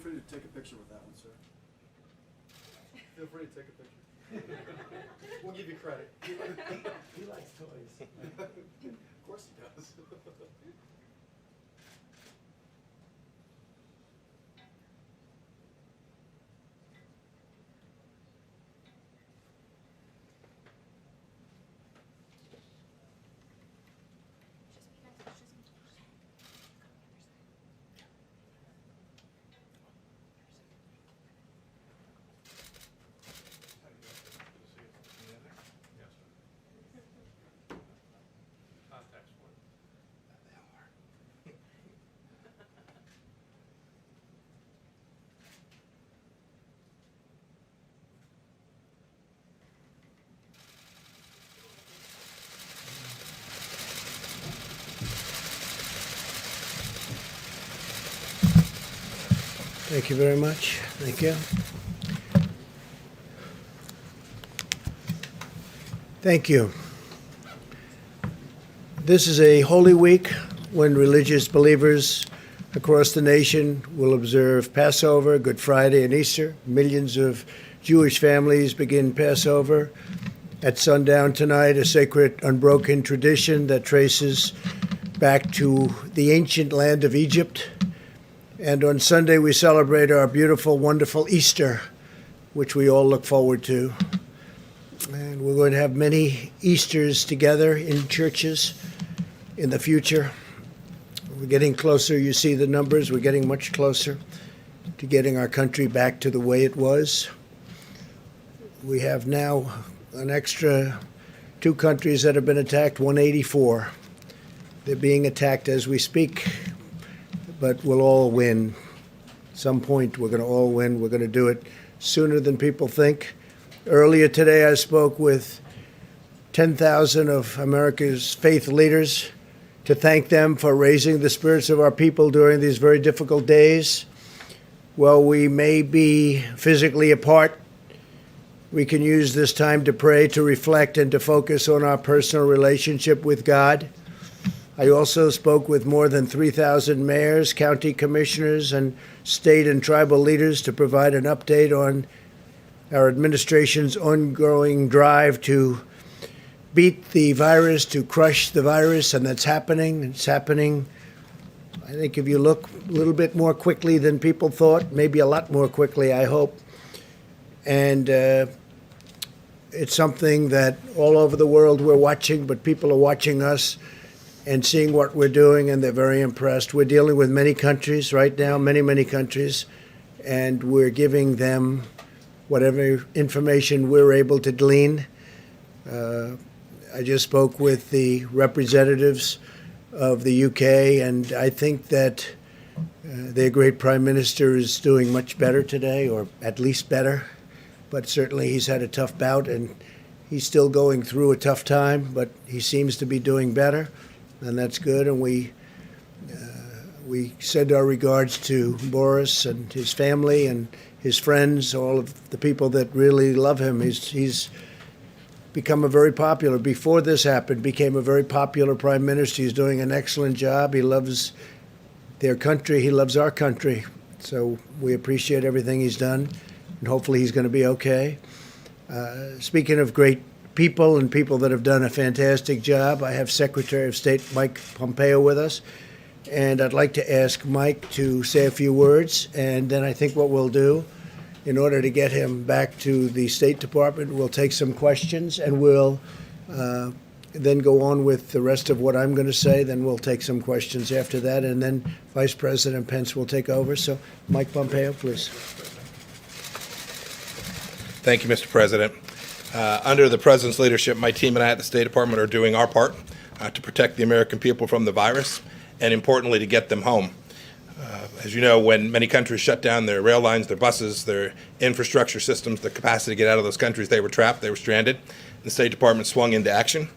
free to take a picture with that one, sir. Feel free to take a picture. We'll give you credit. He likes toys. Of course he does. Thank you very much. Thank you. Thank you. This is a holy week when religious believers across the nation will observe Passover, Good Friday, and Easter. Millions of Jewish families begin Passover at sundown tonight, a sacred, unbroken tradition that traces back to the ancient land of Egypt. And on Sunday, we celebrate our beautiful, wonderful Easter, which we all look forward to. And we're going to have many Easters together in churches in the future. We're getting closer. You see the numbers. We're getting much closer to getting our country back to the way it was. We have now an extra 2 countries that have been attacked, 184. They're being attacked as we speak. But we'll all win. At some point, we're going to all win. We're going to do it sooner than people think. Earlier today, I spoke with 10,000 of America's faith leaders to thank them for raising the spirits of our people during these very difficult days. While we may be physically apart, we can use this time to pray, to reflect, and to focus on our personal relationship with God. I also spoke with more than 3,000 mayors, county commissioners, and state and tribal leaders to provide an update on our administration's ongoing drive to beat the virus, to crush the virus, and that's happening. It's happening, I think, if you look a little bit more quickly than people thought, maybe a lot more quickly, I hope. And it's something that all over the world we're watching, but people are watching us and seeing what we're doing, and they're very impressed. We're dealing with many countries right now, many countries, and we're giving them whatever information we're able to glean. I just spoke with the representatives of the UK, and I think that their great prime minister is doing much better today, or at least better. But certainly he's had a tough bout, and he's still going through a tough time, but he seems to be doing better. And that's good, and we send our regards to Boris and his family and his friends, all of the people that really love him. He's become a very popular, before this happened, became a very popular prime minister. He's doing an excellent job. He loves their country. He loves our country. So we appreciate everything he's done, and hopefully he's going to be okay. Speaking of great people and people that have done a fantastic job, I have Secretary of State Mike Pompeo with us, and I'd like to ask Mike to say a few words, and then I think what we'll do, in order to get him back to the State Department, we'll take some questions, and we'll then go on with the rest of what I'm going to say. Then we'll take some questions after that, and then Vice President Pence will take over. So, Mike Pompeo, please. Thank you, Mr. President. Under the President's leadership, my team and I at the State Department are doing our part to protect the American people from the virus, and importantly, to get them home. As you know, when many countries shut down their rail lines, their buses, their infrastructure systems, the capacity to get out of those countries, they were trapped, they were stranded. The State Department swung into action.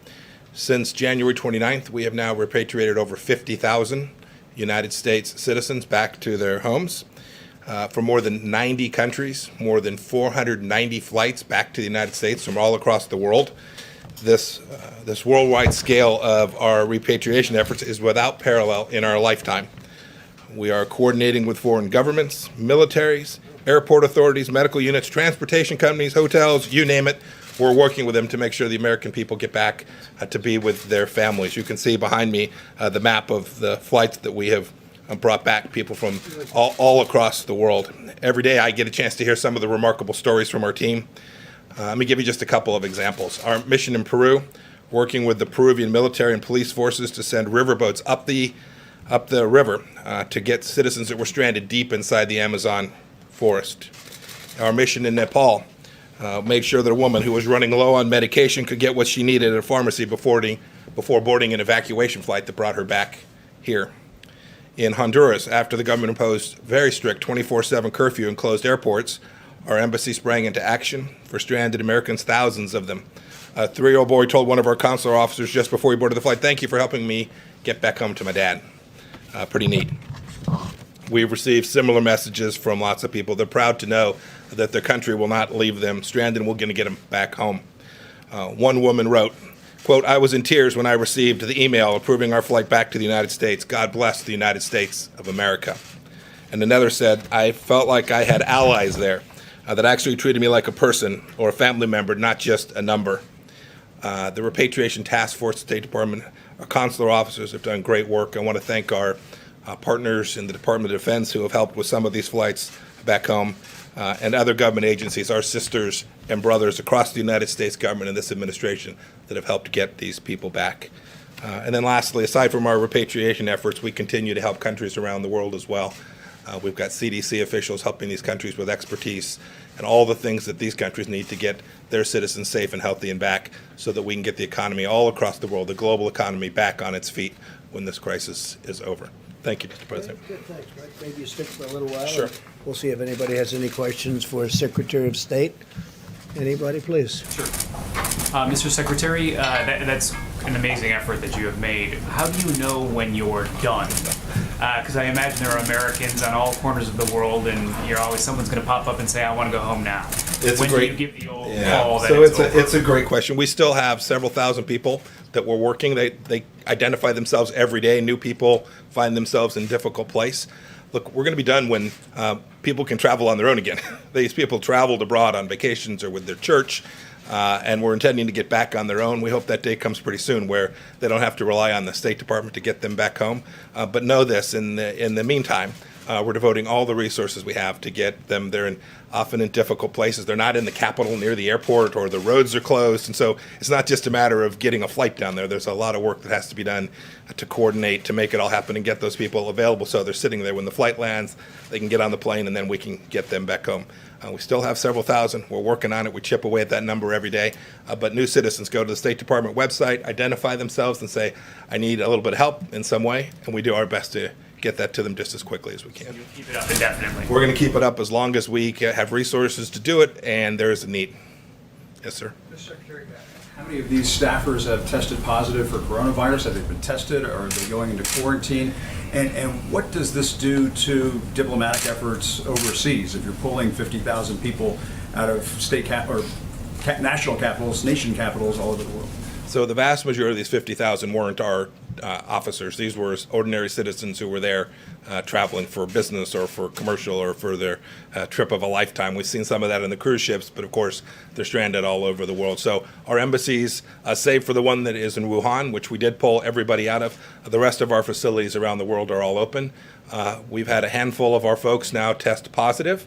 Since January 29th, we have now repatriated over 50,000 United States citizens back to their homes. From more than 90 countries, more than 490 flights back to the United States from all across the world. This worldwide scale of our repatriation efforts is without parallel in our lifetime. We are coordinating with foreign governments, militaries, airport authorities, medical units, transportation companies, hotels, you name it. We're working with them to make sure the American people get back to be with their families. You can see behind me the map of the flights that we have brought back people from all across the world. Every day I get a chance to hear some of the remarkable stories from our team. Let me give you just a couple of examples. Our mission in Peru, working with the Peruvian military and police forces to send riverboats up the river to get citizens that were stranded deep inside the Amazon forest. Our mission in Nepal made sure that a woman who was running low on medication could get what she needed at a pharmacy before boarding an evacuation flight that brought her back here. In Honduras, after the government imposed very strict 24/7 curfew and closed airports, our embassy sprang into action for stranded Americans, thousands of them. A 3-year-old boy told one of our consular officers just before he boarded the flight, "Thank you for helping me get back home to my dad." Pretty neat. We've received similar messages from lots of people. They're proud to know that their country will not leave them stranded and we're going to get them back home. One woman wrote, quote, "I was in tears when I received the email approving our flight back to the United States. God bless the United States of America." And another said, "I felt like I had allies there that actually treated me like a person or a family member, not just a number." The Repatriation Task Force, State Department, our consular officers have done great work. I want to thank our partners in the Department of Defense who have helped with some of these flights back home, and other government agencies, our sisters and brothers across the United States government and this administration that have helped get these people back. And then lastly, aside from our repatriation efforts, we continue to help countries around the world as well. We've got CDC officials helping these countries with expertise and all the things that these countries need to get their citizens safe and healthy and back so that we can get the economy all across the world, the global economy, back on its feet when this crisis is over. Thank you, Mr. President. Good, thanks, Mike. Maybe you stick for a little while. Sure. We'll see if anybody has any questions for Secretary of State. Anybody, please? Mr. Secretary, that's an amazing effort that you have made. How do you know when you're done? Because I imagine there are Americans on all corners of the world, and you're always someone's going to pop up and say, "I want to go home now." It's when a great, do you give the old yeah. call that So it's over? it's a great question. We still have several thousand people that we're working. They identify themselves every day. New people find themselves in a difficult place. Look, we're going to be done when people can travel on their own again. These people traveled abroad on vacations or with their church, and we're intending to get back on their own. We hope that day comes pretty soon where they don't have to rely on the State Department to get them back home. But know this, in the meantime, we're devoting all the resources we have to get them. They're often in difficult places. They're not in the capital near the airport, or the roads are closed. And so it's not just a matter of getting a flight down there. There's a lot of work that has to be done to coordinate, to make it all happen and get those people available so they're sitting there when the flight lands, they can get on the plane, and then we can get them back home. We still have several thousand. We're working on it. We chip away at that number every day. But new citizens go to the State Department website, identify themselves, and say, "I need a little bit of help in some way," and we do our best to get that to them just as quickly as we can. You keep it up indefinitely. We're going to keep it up as long as we have resources to do it, and there is a need. Yes, sir. Mr. Secretary, how many of these staffers have tested positive for coronavirus? Have they been tested, or are they going into quarantine? And what does this do to diplomatic efforts overseas? If you're pulling 50,000 people out of national capitals, nation capitals all over the world. So the vast majority of these 50,000 weren't our officers. These were ordinary citizens who were there traveling for business or for commercial or for their trip of a lifetime. We've seen some of that in the cruise ships, but of course they're stranded all over the world. So our embassies, save for the one that is in Wuhan, which we did pull everybody out of, the rest of our facilities around the world are all open. We've had a handful of our folks now test positive.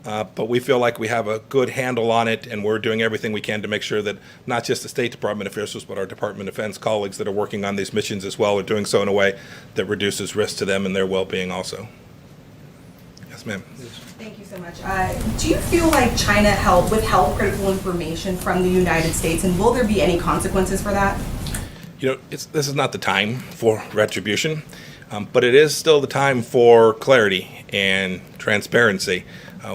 But we feel like we have a good handle on it, and we're doing everything we can to make sure that not just the State Department officials, but our Department of Defense colleagues that are working on these missions as well are doing so in a way that reduces risk to them and their well-being also. Yes, ma'am. Thank you so much. Do you feel like China withheld critical information from the United States, and will there be any consequences for that? You know, this is not the time for retribution, but it is still the time for clarity and transparency.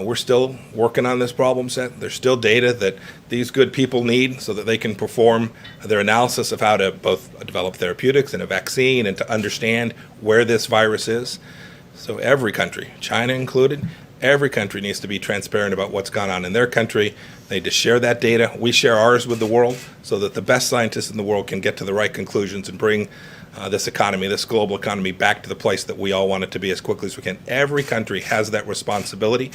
We're still working on this problem set. There's still data that these good people need so that they can perform their analysis of how to both develop therapeutics and a vaccine and to understand where this virus is. So every country, China included, every country needs to be transparent about what's gone on in their country. They need to share that data. We share ours with the world so that the best scientists in the world can get to the right conclusions and bring this economy, this global economy, back to the place that we all want it to be as quickly as we can. Every country has that responsibility.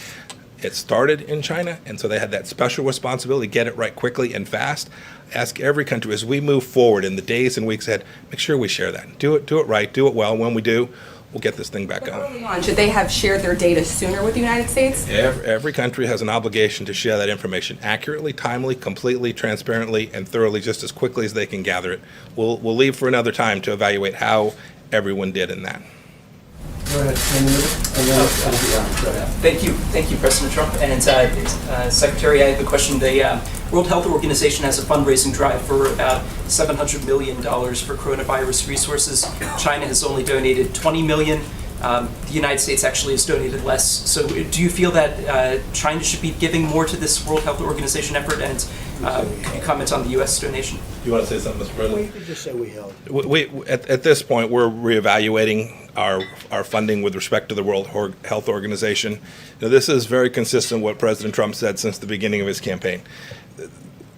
It started in China, and so they had that special responsibility to get it right quickly and fast. Ask every country as we move forward in the days and weeks ahead, make sure we share that. Do it right, do it well. When we do, we'll get this thing back But going. early on, should they have shared their data sooner with the United States? Every country has an obligation to share that information accurately, timely, completely, transparently, and thoroughly, just as quickly as they can gather it. We'll leave for another time to evaluate how everyone did in that. Go ahead, Thank you, President Trump. And Secretary, I have a question. The World Health Organization has a fundraising drive for about $700 million for coronavirus resources. China has only donated $20 million. The United States actually has donated less. So do you feel that China should be giving more to this World Health Organization effort? And could you comment on the U.S. donation? You want to say something, Mr. Well, President? you could just say we held. At this point, we're reevaluating our funding with respect to the World Health Organization. You know, this is very consistent with what President Trump said since the beginning of his campaign.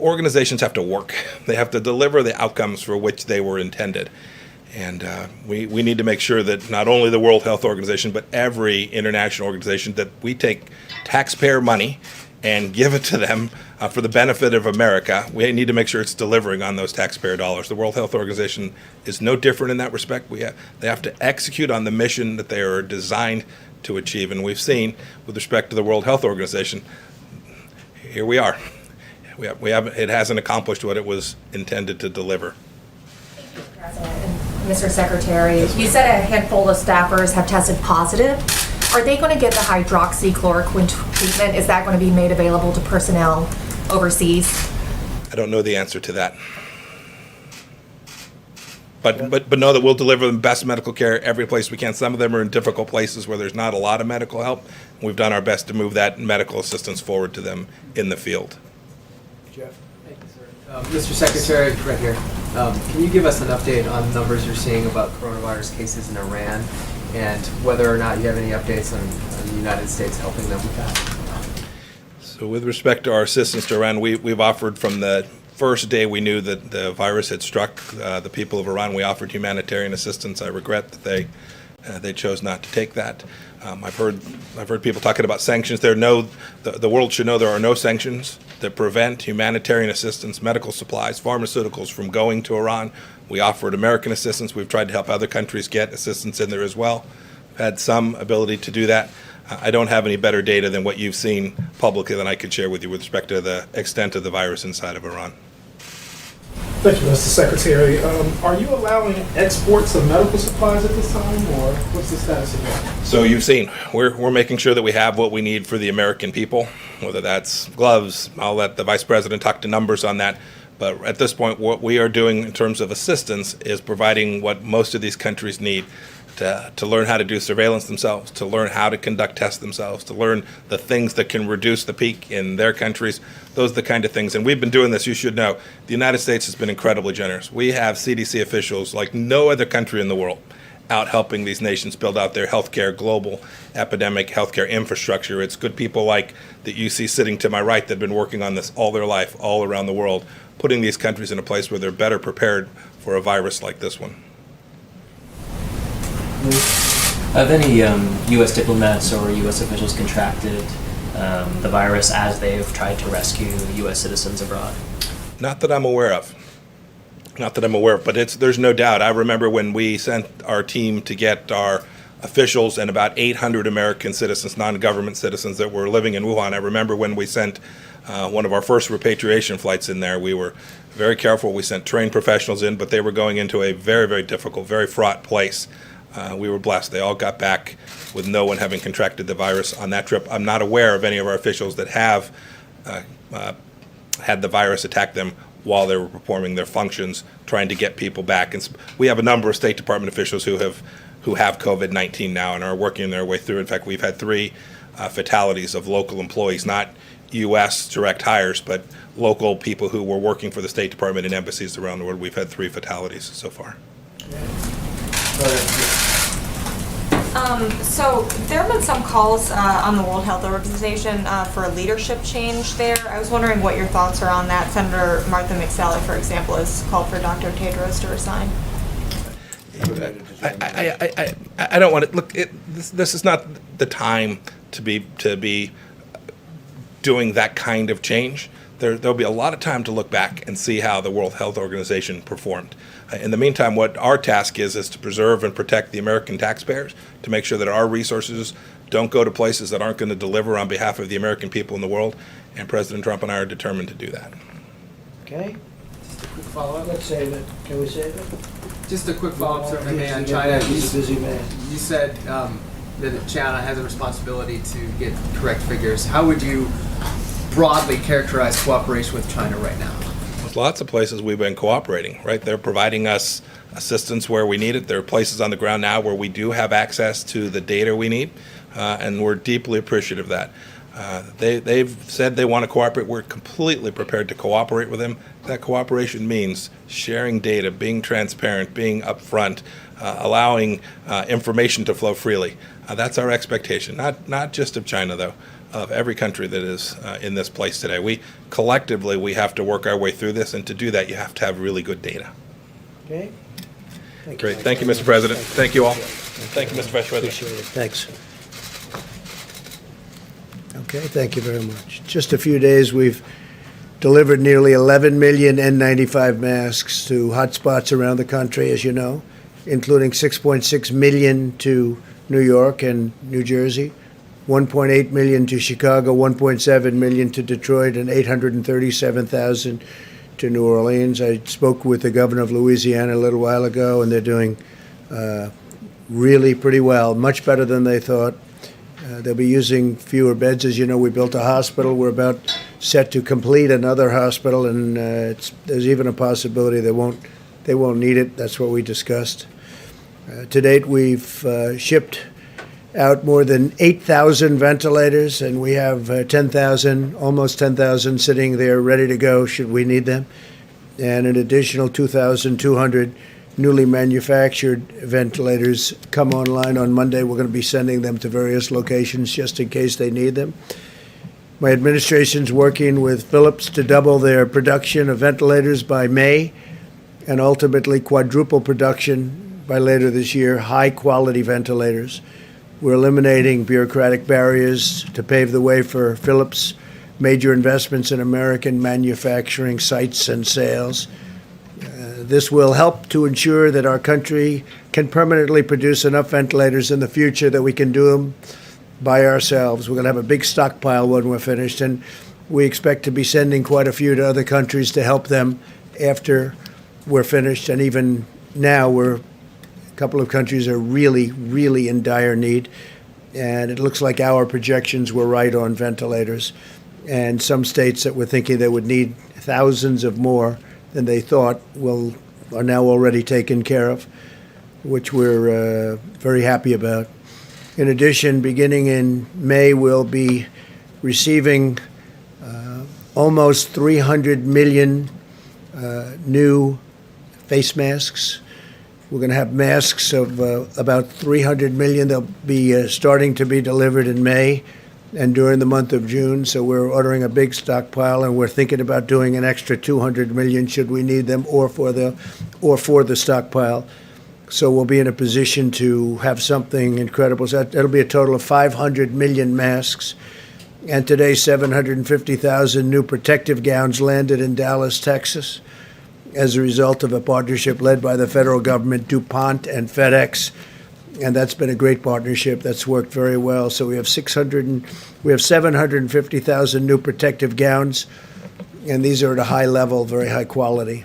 Organizations have to work. They have to deliver the outcomes for which they were intended. And we need to make sure that not only the World Health Organization, but every international organization, that we take taxpayer money and give it to them for the benefit of America. We need to make sure it's delivering on those taxpayer dollars. The World Health Organization is no different in that respect. They have to execute on the mission that they are designed to achieve. And we've seen, with respect to the World Health Organization, here we are. It hasn't accomplished what it was intended to deliver. President and Mr. Secretary, you said a handful of staffers have tested positive. Are they going to get the hydroxychloroquine treatment? Is that going to be made available to personnel overseas? I don't know the answer to that. But know that we'll deliver the best medical care every place we can. Some of them are in difficult places where there's not a lot of medical help. We've done our best to move that medical assistance forward to them in the field. Jeff? Thank you, sir. Mr. Secretary, right here, can you give us an update on numbers you're seeing about coronavirus cases in Iran and whether or not you have any updates on the United States helping them with that? So with respect to our assistance to Iran, we've offered from the first day we knew that the virus had struck the people of Iran, we offered humanitarian assistance. I regret that they chose not to take that. I've heard people talking about sanctions. The world should know there are no sanctions that prevent humanitarian assistance, medical supplies, pharmaceuticals from going to Iran. We offered American assistance. We've tried to help other countries get assistance in there as well. We've had some ability to do that. I don't have any better data than what you've seen publicly than I could share with you with respect to the extent of the virus inside of Iran. Thank you, Mr. Secretary. Are you allowing exports of medical supplies at this time, or what's the status of that? So you've seen, we're making sure that we have what we need for the American people, whether that's gloves. I'll let the Vice President talk to numbers on that. But at this point, what we are doing in terms of assistance is providing what most of these countries need to learn how to do surveillance themselves, to learn how to conduct tests themselves, to learn the things that can reduce the peak in their countries. Those are the kind of things. And we've been doing this, you should know. The United States has been incredibly generous. We have CDC officials like no other country in the world out helping these nations build out their healthcare, global epidemic healthcare infrastructure. It's good people like that you see sitting to my right that have been working on this all their life, all around the world, putting these countries in a place where they're better prepared for a virus like this one. Have any U.S. diplomats or U.S. officials contracted the virus as they've tried to rescue U.S. citizens abroad? Not that I'm aware of. Not that I'm aware of, but there's no doubt. I remember when we sent our team to get our officials and about 800 American citizens, non-government citizens that were living in Wuhan. I remember when we sent one of our first repatriation flights in there, we were very careful. We sent trained professionals in, but they were going into a very, very difficult, very fraught place. We were blessed. They all got back with no one having contracted the virus on that trip. I'm not aware of any of our officials that have had the virus attack them while they were performing their functions, trying to get people back. And we have a number of State Department officials who have COVID-19 now and are working their way through. In fact, we've had 3 fatalities of local employees, not U.S. direct hires, but local people who were working for the State Department and embassies around the world. We've had 3 fatalities so far. So there have been some calls on the World Health Organization for a leadership change there. I was wondering what your thoughts are on that. Senator Martha McSally, for example, has called for Dr. Tedros to resign. I don't want to look. This is not the time to be doing that kind of change. There'll be a lot of time to look back and see how the World Health Organization performed. In the meantime, what our task is to preserve and protect the American taxpayers, to make sure that our resources don't go to places that aren't going to deliver on behalf of the American people in the world. And President Trump and I are determined to do that. Okay? Just a quick follow-up. Let's save it. Can we save it? Just a quick follow-up, sir, if I may, on He's a China. busy man. You said that China has a responsibility to get correct figures. How would you broadly characterize cooperation with China right now? There's lots of places we've been cooperating, right? They're providing us assistance where we need it. There are places on the ground now where we do have access to the data we need, and we're deeply appreciative of that. They've said they want to cooperate. We're completely prepared to cooperate with them. That cooperation means sharing data, being transparent, being upfront, allowing information to flow freely. That's our expectation, not just of China, though, of every country that is in this place today. We collectively have to work our way through this, and to do that, you have to have really good data. Okay? Great. Thank you, Mr. President. Thank you all. Thank you, Mr. Vice President. Appreciate it. Thanks. Okay, thank you very much. Just a few days, we've delivered nearly 11 million N95 masks to hotspots around the country, as you know, including 6.6 million to New York and New Jersey, 1.8 million to Chicago, 1.7 million to Detroit, and 837,000 to New Orleans. I spoke with the governor of Louisiana a little while ago, and they're doing really pretty well, much better than they thought. They'll be using fewer beds. As you know, we built a hospital. We're about set to complete another hospital, and there's even a possibility they won't need it. That's what we discussed. To date, we've shipped out more than 8,000 ventilators, and we have almost 10,000 sitting there ready to go should we need them, and an additional 2,200 newly manufactured ventilators come online on Monday. We're going to be sending them to various locations just in case they need them. My administration's working with Philips to double their production of ventilators by May and ultimately quadruple production by later this year, high-quality ventilators. We're eliminating bureaucratic barriers to pave the way for Philips' major investments in American manufacturing sites and sales. This will help to ensure that our country can permanently produce enough ventilators in the future that we can do them by ourselves. We're going to have a big stockpile when we're finished, and we expect to be sending quite a few to other countries to help them after we're finished. And even now, a couple of countries are really, really in dire need, and it looks like our projections were right on ventilators. And some states that were thinking they would need thousands of more than they thought are now already taken care of, which we're very happy about. In addition, beginning in May, we'll be receiving almost 300 million new face masks. We're going to have masks of about 300 million. They'll be starting to be delivered in May and during the month of June. So we're ordering a big stockpile, and we're thinking about doing an extra 200 million should we need them, or for the stockpile. So we'll be in a position to have something incredible. So that'll be a total of 500 million masks. And today, 750,000 new protective gowns landed in Dallas, Texas, as a result of a partnership led by the federal government, DuPont, and FedEx. And that's been a great partnership. That's worked very well. So we have 750,000 new protective gowns, and these are at a high level, very high quality.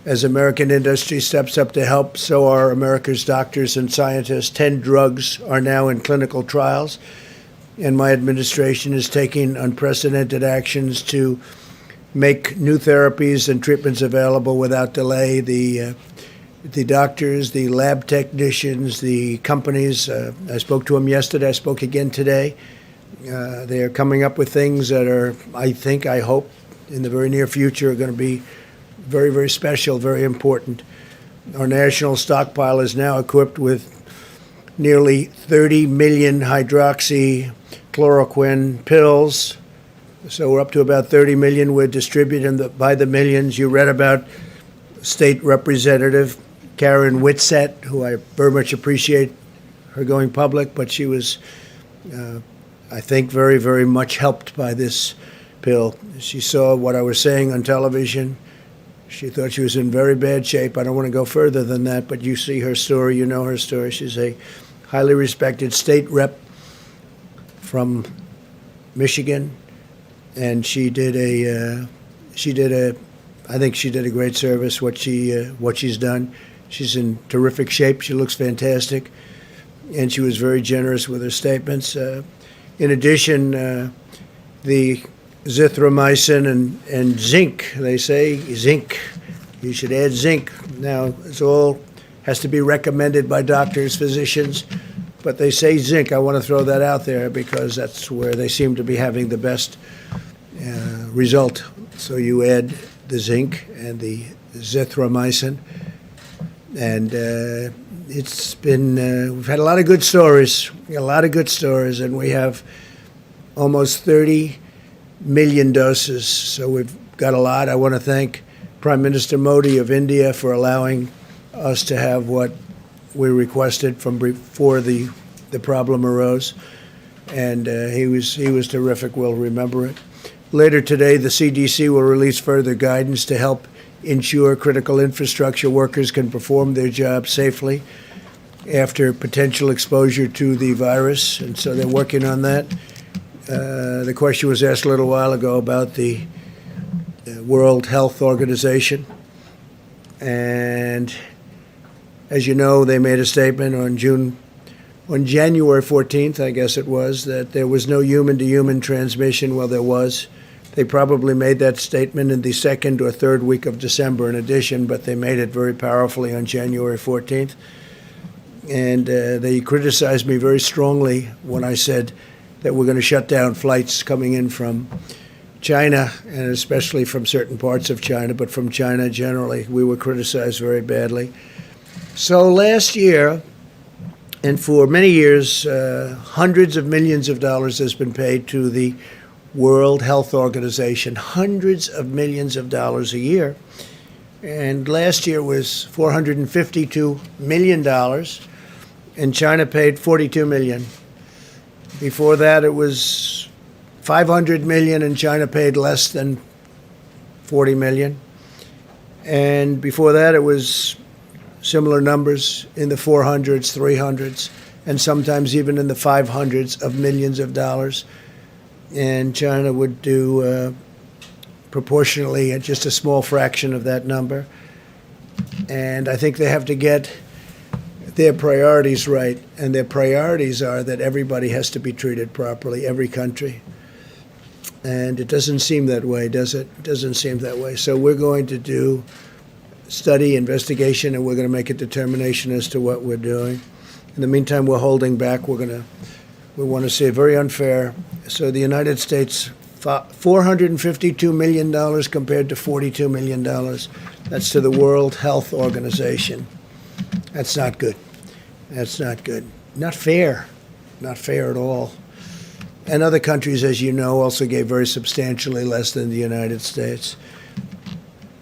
As American industry steps up to help, so are America's doctors and scientists. 10 drugs are now in clinical trials, and my administration is taking unprecedented actions to make new therapies and treatments available without delay. The doctors, the lab technicians, the companies, I spoke to them yesterday, I spoke again today. They are coming up with things that are, I hope, in the very near future are going to be very, very special, very important. Our national stockpile is now equipped with nearly 30 million hydroxychloroquine pills. So we're up to about 30 million. We're distributing by the millions. You read about State Representative Karen Whitsett, who I very much appreciate her going public, but she was, I think, very, very much helped by this pill. She saw what I was saying on television. She thought she was in very bad shape. I don't want to go further than that, but you see her story, you know her story. She's a highly respected state rep from Michigan, and I think she did a great service, what she's done. She's in terrific shape. She looks fantastic, and she was very generous with her statements. In addition, the zithromycin and zinc, they say zinc. You should add zinc. Now, it's all has to be recommended by doctors, physicians, but they say zinc. I want to throw that out there because that's where they seem to be having the best result. So you add the zinc and the zithromycin, and it's been, we've had a lot of good stories, and we have almost 30 million doses, so we've got a lot. I want to thank Prime Minister Modi of India for allowing us to have what we requested from before the problem arose, and he was terrific. We'll remember it. Later today, the CDC will release further guidance to help ensure critical infrastructure workers can perform their jobs safely after potential exposure to the virus, and so they're working on that. The question was asked a little while ago about the World Health Organization, and as you know, they made a statement on January 14th, I guess it was, that there was no human-to-human transmission. Well, there was. They probably made that statement in the second or third week of December in addition, but they made it very powerfully on January 14th. And they criticized me very strongly when I said that we're going to shut down flights coming in from China, and especially from certain parts of China, but from China generally. We were criticized very badly. So last year, and for many years, hundreds of millions of dollars has been paid to the World Health Organization, hundreds of millions of dollars a year. And last year was $452 million, and China paid $42 million. Before that, it was $500 million, and China paid less than $40 million. And before that, it was similar numbers in the 400s, 300s, and sometimes even in the 500s of millions of dollars. And China would do proportionally just a small fraction of that number. And I think they have to get their priorities right. And their priorities are that everybody has to be treated properly, every country. And it doesn't seem that way, does it? It doesn't seem that way. So we're going to do study, investigation, and we're going to make a determination as to what we're doing. In the meantime, we're holding back. We want to say very unfair. So the United States, $452 million compared to $42 million. That's to the World Health Organization. That's not good. That's not good. Not fair. Not fair at all. And other countries, as you know, also gave very substantially less than the United States.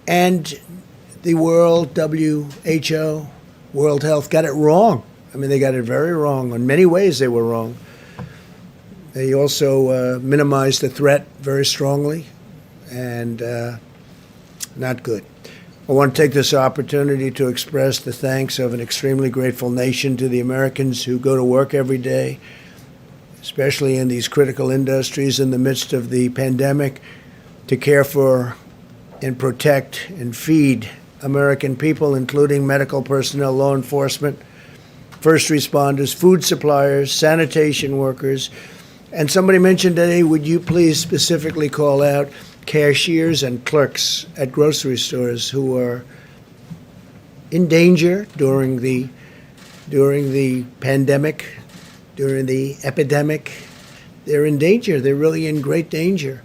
And the World WHO, World Health, got it wrong. I mean, they got it very wrong. In many ways, they were wrong. They also minimized the threat very strongly, and not good. I want to take this opportunity to express the thanks of an extremely grateful nation to the Americans who go to work every day, especially in these critical industries in the midst of the pandemic, to care for and protect and feed American people, including medical personnel, law enforcement, first responders, food suppliers, sanitation workers. And somebody mentioned today, would you please specifically call out cashiers and clerks at grocery stores who are in danger during the pandemic, during the epidemic. They're in danger. They're really in great danger.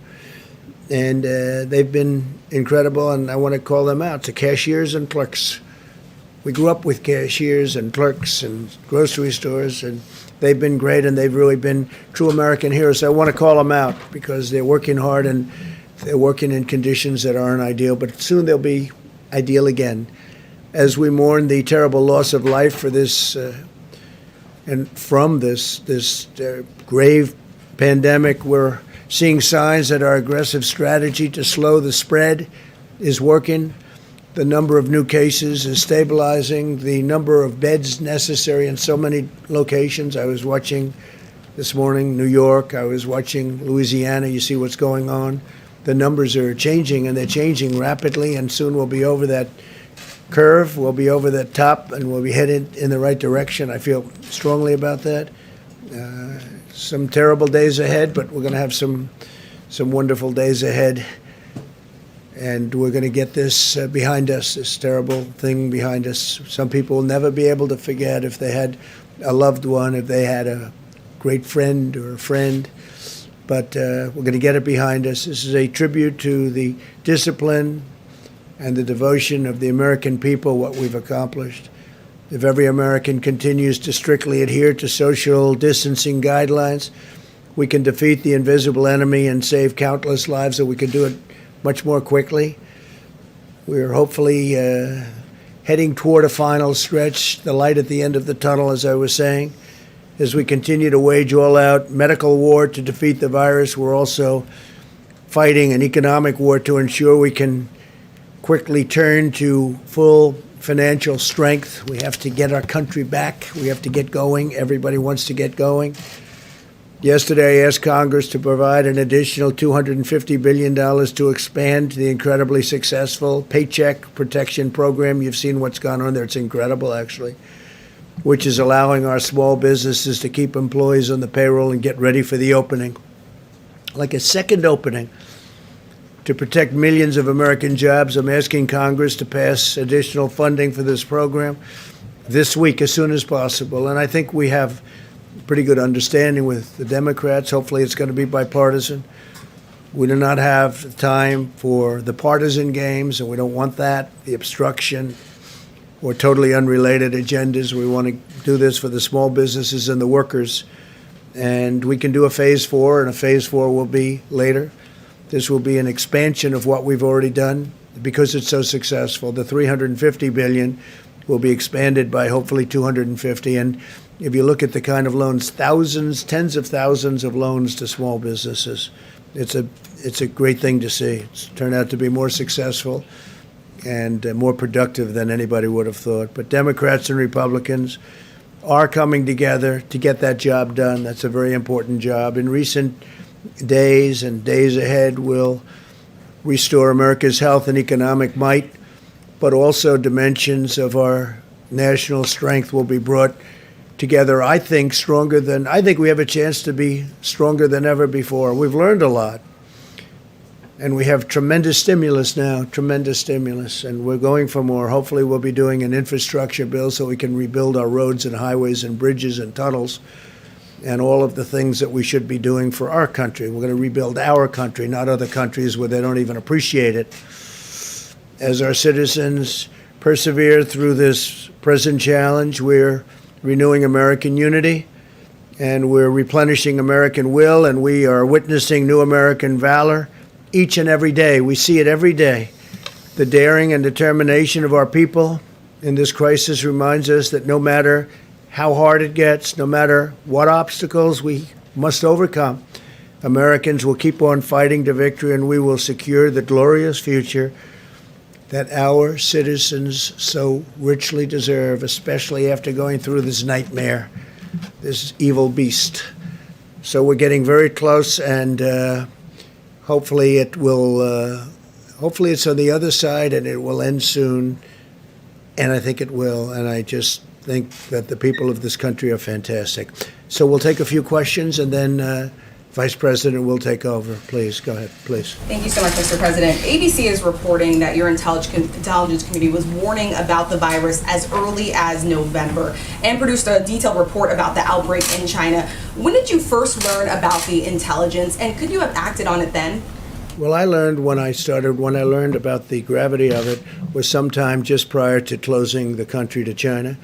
And they've been incredible, and I want to call them out. To cashiers and clerks, We grew up with cashiers and clerks and grocery stores, and they've been great, and they've really been true American heroes. So I want to call them out because they're working hard and they're working in conditions that aren't ideal, but soon they'll be ideal again. As we mourn the terrible loss of life for this and from this grave pandemic, we're seeing signs that our aggressive strategy to slow the spread is working. The number of new cases is stabilizing. The number of beds necessary in so many locations. I was watching this morning New York. I was watching Louisiana. You see what's going on. The numbers are changing, and they're changing rapidly, and soon we'll be over that curve. We'll be over that top, and we'll be headed in the right direction. I feel strongly about that. Some terrible days ahead, but we're going to have some wonderful days ahead. And we're going to get this behind us, this terrible thing behind us. Some people will never be able to forget if they had a loved one, if they had a great friend or a friend. But we're going to get it behind us. This is a tribute to the discipline and the devotion of the American people, what we've accomplished. If every American continues to strictly adhere to social distancing guidelines, we can defeat the invisible enemy and save countless lives, so we can do it much more quickly. We're hopefully heading toward a final stretch, the light at the end of the tunnel, as I was saying. As we continue to wage all-out medical war to defeat the virus, we're also fighting an economic war to ensure we can quickly turn to full financial strength. We have to get our country back. We have to get going. Everybody wants to get going. Yesterday, I asked Congress to provide an additional $250 billion to expand the incredibly successful Paycheck Protection Program. You've seen what's gone on there. It's incredible, actually, which is allowing our small businesses to keep employees on the payroll and get ready for the opening. Like a second opening to protect millions of American jobs. I'm asking Congress to pass additional funding for this program this week as soon as possible. And I think we have pretty good understanding with the Democrats. Hopefully it's going to be bipartisan. We do not have time for the partisan games, and we don't want that, the obstruction or totally unrelated agendas. We want to do this for the small businesses and the workers. And we can do a phase 4, and a phase 4 will be later. This will be an expansion of what we've already done because it's so successful. The $350 billion will be expanded by hopefully $250. And if you look at the kind of loans, thousands, tens of thousands of loans to small businesses, it's a great thing to see. It's turned out to be more successful and more productive than anybody would have thought. But Democrats and Republicans are coming together to get that job done. That's a very important job. In recent days and days ahead, we'll restore America's health and economic might, but also dimensions of our national strength will be brought together, I think we have a chance to be stronger than ever before. We've learned a lot. And we have tremendous stimulus now, and we're going for more. Hopefully we'll be doing an infrastructure bill so we can rebuild our roads and highways and bridges and tunnels and all of the things that we should be doing for our country. We're going to rebuild our country, not other countries where they don't even appreciate it. As our citizens persevere through this present challenge, we're renewing American unity, and we're replenishing American will, and we are witnessing new American valor each and every day. We see it every day. The daring and determination of our people in this crisis reminds us that no matter how hard it gets, no matter what obstacles we must overcome, Americans will keep on fighting to victory, and we will secure the glorious future that our citizens so richly deserve, especially after going through this nightmare, this evil beast. So we're getting very close, and hopefully it's on the other side, and it will end soon, and I think it will, and I just think that the people of this country are fantastic. So we'll take a few questions, and then Vice President will take over. Please, go ahead, please. Thank you so much, Mr. President. ABC is reporting that your intelligence committee was warning about the virus as early as November and produced a detailed report about the outbreak in China. When did you first learn about the intelligence, and could you have acted on it then? Well, I learned when I learned about the gravity of it was sometime just prior to closing the country to China.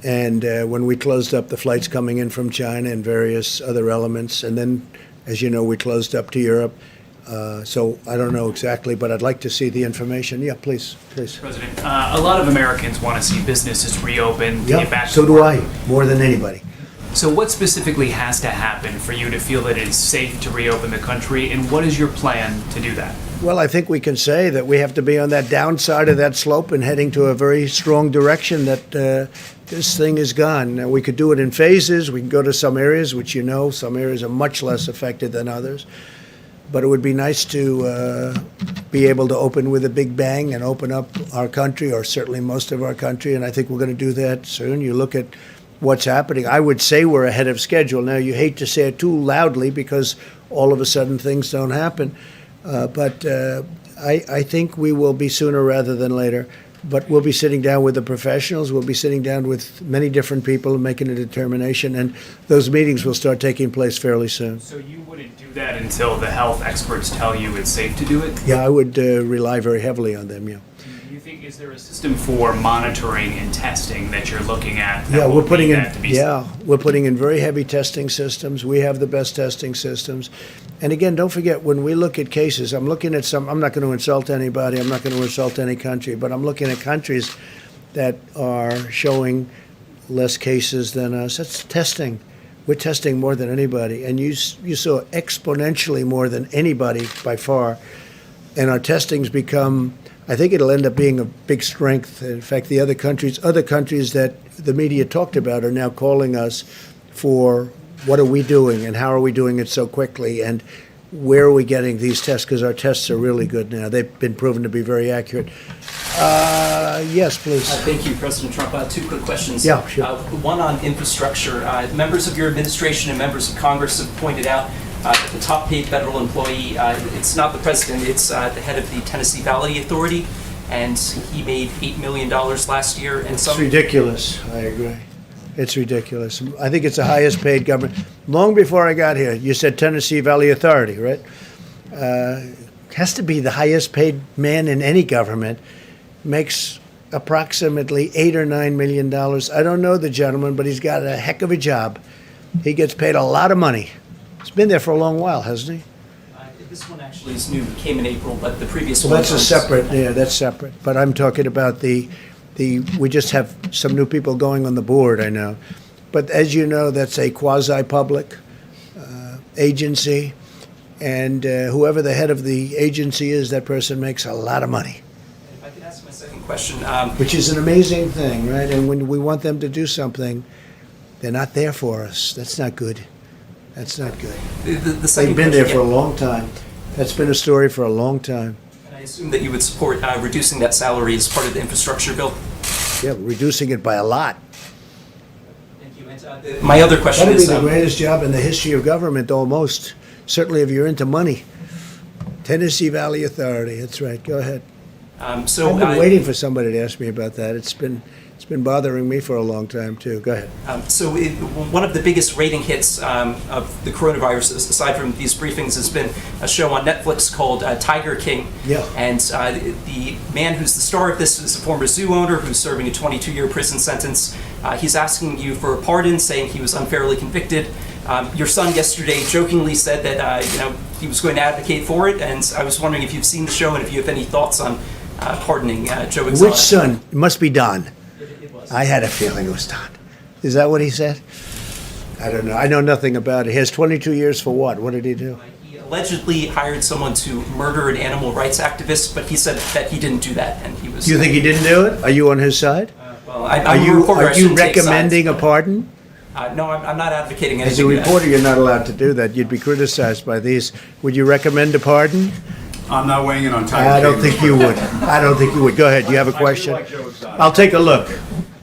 And when we closed up the flights coming in from China and various other elements, and then, as you know, we closed up to Europe. So I don't know exactly, but I'd like to see the information. Yeah, please. President, a lot of Americans want to see businesses reopen, Yeah, get back so to do work. I, more than anybody. So what specifically has to happen for you to feel that it is safe to reopen the country, and what is your plan to do that? Well, I think we can say that we have to be on that downside of that slope and heading to a very strong direction that this thing is gone. Now, we could do it in phases. We can go to some areas, which you know, some areas are much less affected than others. But it would be nice to be able to open with a big bang and open up our country, or certainly most of our country, and I think we're going to do that soon. You look at what's happening. I would say we're ahead of schedule. Now, you hate to say it too loudly because all of a sudden things don't happen. But I think we will be sooner rather than later. But we'll be sitting down with the professionals. We'll be sitting down with many different people and making a determination. And those meetings will start taking place fairly soon. So you wouldn't do that until the health experts tell you it's safe to do it? Yeah, I would rely very heavily on them, yeah. Do you think, is there a system for monitoring and testing that you're looking at? Yeah, we're putting in, yeah. we're putting in very heavy testing systems. We have the best testing systems. And again, don't forget, when we look at cases, I'm looking at I'm not going to insult anybody, I'm not going to insult any country, but I'm looking at countries that are showing less cases than us. That's testing. We're testing more than anybody. And you saw exponentially more than anybody by far. And our testing's become, I think it'll end up being a big strength. In fact, the other countries that the media talked about are now calling us for what are we doing and how are we doing it so quickly and where are we getting these tests, because our tests are really good now. They've been proven to be very accurate. Yes, please. Thank you, President Trump. Two quick questions. Yeah, sure. One on infrastructure. Members of your administration and members of Congress have pointed out that the top paid federal employee, it's not the president, it's the head of the Tennessee Valley Authority, and he made $8 million last year. And It's ridiculous. I agree. It's ridiculous. I think it's the highest paid government. Long before I got here, you said Tennessee Valley Authority, right? Has to be the highest paid man in any government. Makes approximately $8 or $9 million. I don't know the gentleman, but he's got a heck of a job. He gets paid a lot of money. He's been there for a long while, hasn't he? This one actually is new. It came in April, but the previous Well, one that's a separate. Yeah, that's separate. But I'm talking about the. We just have some new people going on the board, I know. But as you know, that's a quasi-public agency. And whoever the head of the agency is, that person makes a lot of money. If I could ask my second question. Which is an amazing thing, right? And when we want them to do something, they're not there for us. That's not good. That's not good. The second They've been there question, for a long time. That's been a story for a long time. I assume that you would support reducing that salary as part of the infrastructure bill. Yeah, reducing it by a lot. Thank you. And, my other question That'd be is... the greatest job in the history of government, almost. Certainly if you're into money. Tennessee Valley Authority, that's right. Go ahead. So I've been waiting for somebody to ask me about that. It's been bothering me for a long time, too. Go ahead. One of the biggest rating hits of the coronavirus, aside from these briefings, has been a show on Netflix called Tiger King. Yeah. And the man who's the star of this is a former zoo owner who's serving a 22-year prison sentence. He's asking you for a pardon, saying he was unfairly convicted. Your son yesterday jokingly said that he was going to advocate for it, and I was wondering if you've seen the show and if you have any thoughts on pardoning Joe Exotic. Which son? It must be Don. I had a feeling it was Don. Is that what he said? I don't know. I know nothing about it. He has 22 years for what? What did he do? He allegedly hired someone to murder an animal rights activist, but he said that he didn't do that, and he was... Do you think he didn't do it? Are you on his side? Well, I'm a reporter. I Are you shouldn't take recommending sides. a pardon? No, I'm not advocating anything. As a reporter, you're not allowed to do that. You'd be criticized by these. Would you recommend a pardon? I'm not weighing in on Tiger I don't King. think you would. I don't think you would. Go ahead. You have a question? I do like Joe Exotic. I'll take a look.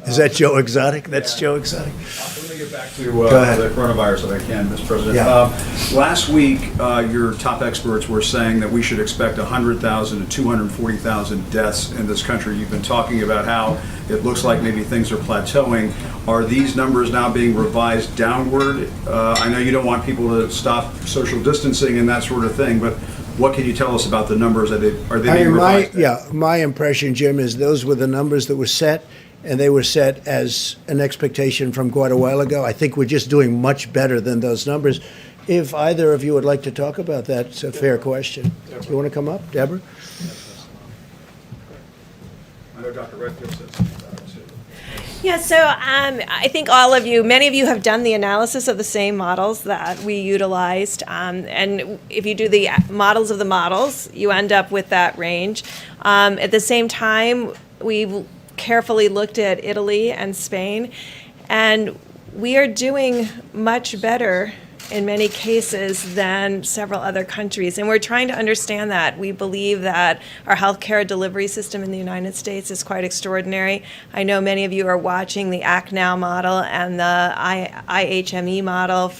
Is that Joe Exotic? That's Joe Exotic. Let me get back to Go ahead. the coronavirus if I can, Mr. President. Yeah. Last week, your top experts were saying that we should expect 100,000 to 240,000 deaths in this country. You've been talking about how it looks like maybe things are plateauing. Are these numbers now being revised downward? I know you don't want people to stop social distancing and that sort of thing, but what can you tell us about the numbers? Are they being revised? My impression, Jim, is those were the numbers that were set, and they were set as an expectation from quite a while ago. I think we're just doing much better than those numbers. If either of you would like to talk about that, it's a fair question. You want to come up, Deborah? I know Dr. Redfield said something about it too. Yeah, so I think many of you have done the analysis of the same models that we utilized. And if you do the models of the models, you end up with that range. At the same time, we've carefully looked at Italy and Spain, and we are doing much better in many cases than several other countries. And we're trying to understand that. We believe that our healthcare delivery system in the United States is quite extraordinary. I know many of you are watching the Act Now model and the IHME model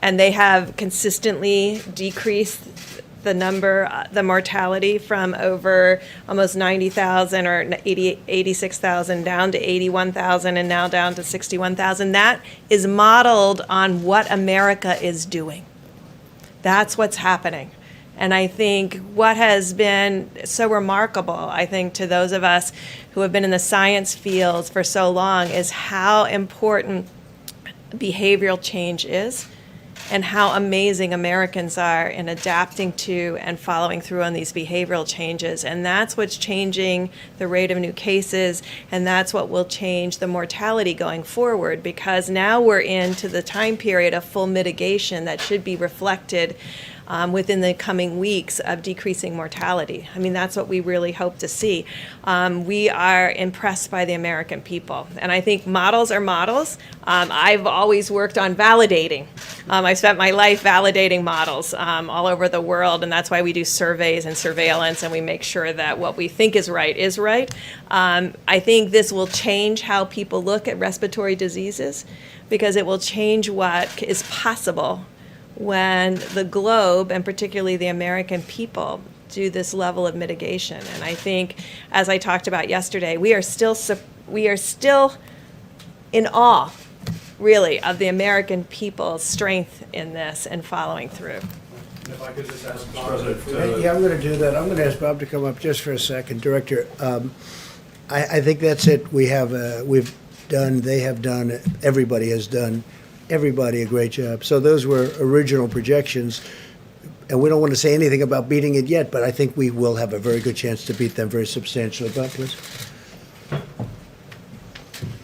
and they have consistently decreased the mortality from over almost 90,000 or 86,000 down to 81,000 and now down to 61,000. That is modeled on what America is doing. That's what's happening. And I think what has been so remarkable, I think, to those of us who have been in the science fields for so long is how important behavioral change is, and how amazing Americans are in adapting to and following through on these behavioral changes. And that's what's changing the rate of new cases, and that's what will change the mortality going forward, because now we're into the time period of full mitigation that should be reflected within the coming weeks of decreasing mortality. I mean, that's what we really hope to see. We are impressed by the American people. And I think models are models. I've always worked on validating. I spent my life validating models all over the world, and that's why we do surveys and surveillance, and we make sure that what we think is right is right. I think this will change how people look at respiratory diseases, because it will change what is possible when the globe, and particularly the American people, do this level of mitigation. And I think, as I talked about yesterday, we are still in awe, really, of the American people's strength in this and following through. If I could just ask Mr. President. Yeah, I'm going to do that. I'm going to ask Bob to come up just for a second. Director, I think that's it. They have done, everybody has done, everybody a great job. So those were original projections, and we don't want to say anything about beating it yet, but I think we will have a very good chance to beat them very substantially. Bob, please.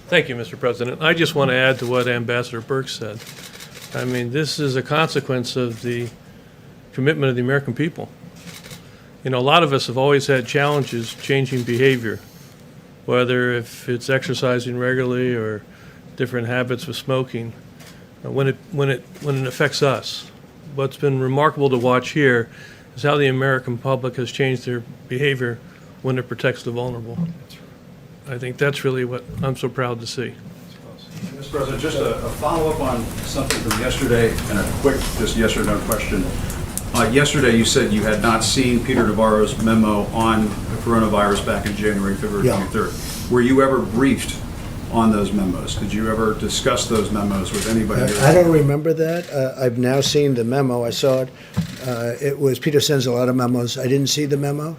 Thank you, Mr. President. I just want to add to what Ambassador Burke said. I mean, this is a consequence of the commitment of the American people. You know, a lot of us have always had challenges changing behavior, whether if it's exercising regularly or different habits with smoking. When it affects us, what's been remarkable to watch here is how the American public has changed their behavior when it protects the vulnerable. I think that's really what I'm so proud to see. Mr. President, just a follow-up on something from yesterday and a quick, just yes or no question. Yesterday you said you had not seen Peter Navarro's memo on the coronavirus back in January, February 23rd. Were you ever briefed on those memos? Did you ever discuss those memos with anybody? I don't remember that. I've now seen the memo. I saw it. Peter sends a lot of memos. I didn't see the memo.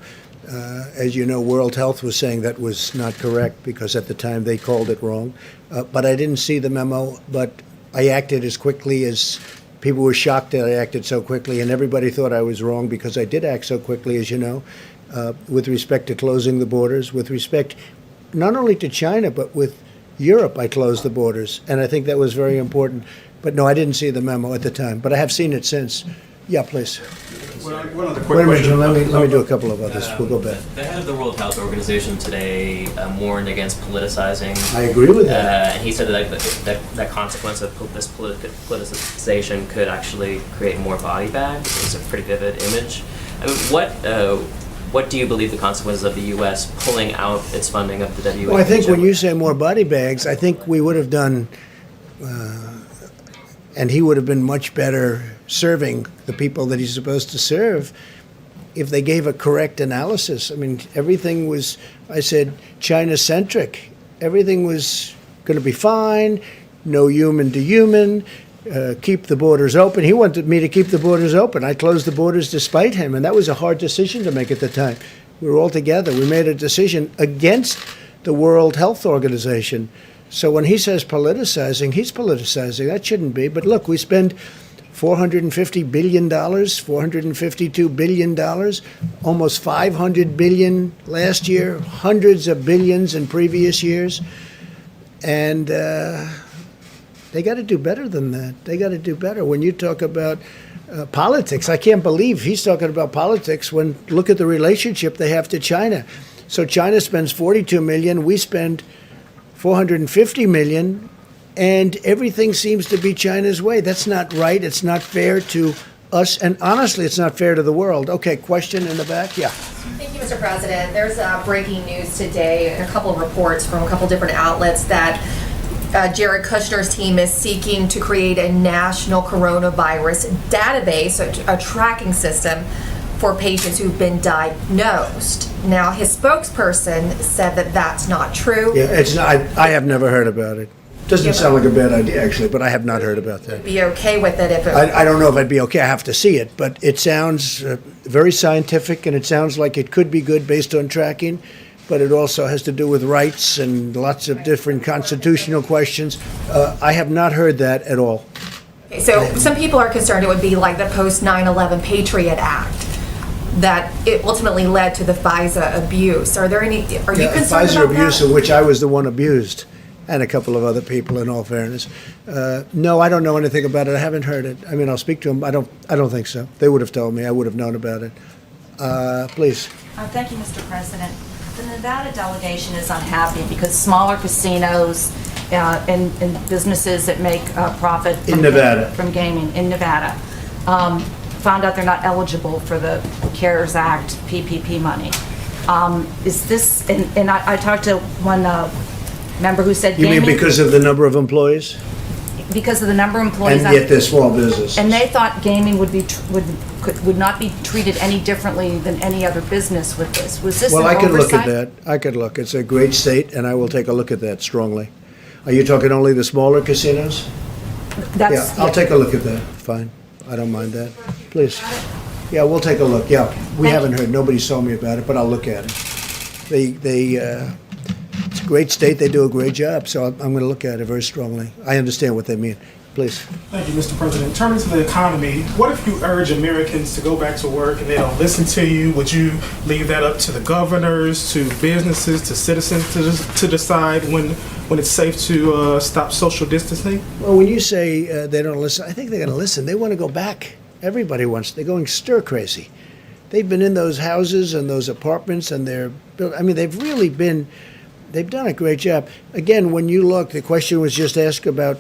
As you know, World Health was saying that was not correct because at the time they called it wrong. But I didn't see the memo, but I acted as quickly as people were shocked that I acted so quickly, and everybody thought I was wrong because I did act so quickly, as you know, with respect to closing the borders, with respect not only to China, but with Europe. I closed the borders, and I think that was very important. But no, I didn't see the memo at the time, but I have seen it since. Yeah, please. One other quick Wait a minute, question. Jim, let me do a couple of others. We'll go back. The head of the World Health Organization today warned against politicizing. I agree with that. And he said that consequence of this politicization could actually create more body bags. It's a pretty vivid image. I mean, what do you believe the consequences of the U.S. pulling out its funding of the WHO? Well, I think when you say more body bags, I think we would have done, and he would have been much better serving the people that he's supposed to serve if they gave a correct analysis. I mean, everything was, I said, China-centric. Everything was going to be fine, no human to human. keep the borders open. He wanted me to keep the borders open. I closed the borders despite him, and that was a hard decision to make at the time. We were all together. We made a decision against the World Health Organization. So when he says politicizing, he's politicizing. That shouldn't be. But look, we spend $450 billion, $452 billion, almost $500 billion last year, hundreds of billions in previous years. And they got to do better than that. They got to do better. When you talk about politics, I can't believe he's talking about politics when look at the relationship they have to China. So China spends $42 million, we spend $450 million, and everything seems to be China's way. That's not right. It's not fair to us, and honestly, it's not fair to the world. Okay, question in the back? Yeah. Thank you, Mr. President. There's breaking news today and a couple of reports from a couple different outlets that Jared Kushner's team is seeking to create a national coronavirus database, a tracking system for patients who've been diagnosed. Now, his spokesperson said that that's not true. Yeah, it's not. I have never heard about it. Doesn't sound like a bad idea, actually, but I have not heard about that. Be okay with it if it. I don't know if I'd be okay. I have to see it, but it sounds very scientific, and it sounds like it could be good based on tracking, but it also has to do with rights and lots of different constitutional questions. I have not heard that at all. Okay, so some people are concerned it would be like the post 9/11 Patriot Act, that it ultimately led to the FISA abuse. Are you concerned FISA about abuse, that? of which I was the one abused, and a couple of other people, in all fairness. No, I don't know anything about it. I haven't heard it. I mean, I'll speak to them. I don't think so. They would have told me. I would have known about it. Please. Thank you, Mr. President. The Nevada delegation is unhappy because smaller casinos and businesses that make profit from gaming in Nevada found out they're not eligible for the CARES Act PPP money. Is this, and I talked to one member who said You gaming. mean because of the number of employees? Because of the number of employees. And yet they're small businesses. And they thought gaming would not be treated any differently than any other business with this. Was this an Well, I could look at oversight? that. I could look. It's a great state, and I will take a look at that strongly. Are you talking only the smaller casinos? Yeah, I'll take a look at that. Fine. I don't mind that. Please. Yeah, we'll take a look. Yeah, we haven't heard. Nobody's told me about it, but I'll look at it. It's a great state. They do a great job, so I'm going to look at it very strongly. I understand what they mean. Please. Thank you, Mr. President. Turning to the economy, what if you urge Americans to go back to work and they don't listen to you? Would you leave that up to the governors, to businesses, to citizens to decide when it's safe to stop social distancing? Well, when you say they don't listen, I think they're going to listen. They want to go back. Everybody wants. They're going stir crazy. They've been in those houses and those apartments, and they've really been. They've done a great job. Again, when you look, the question was just asked about,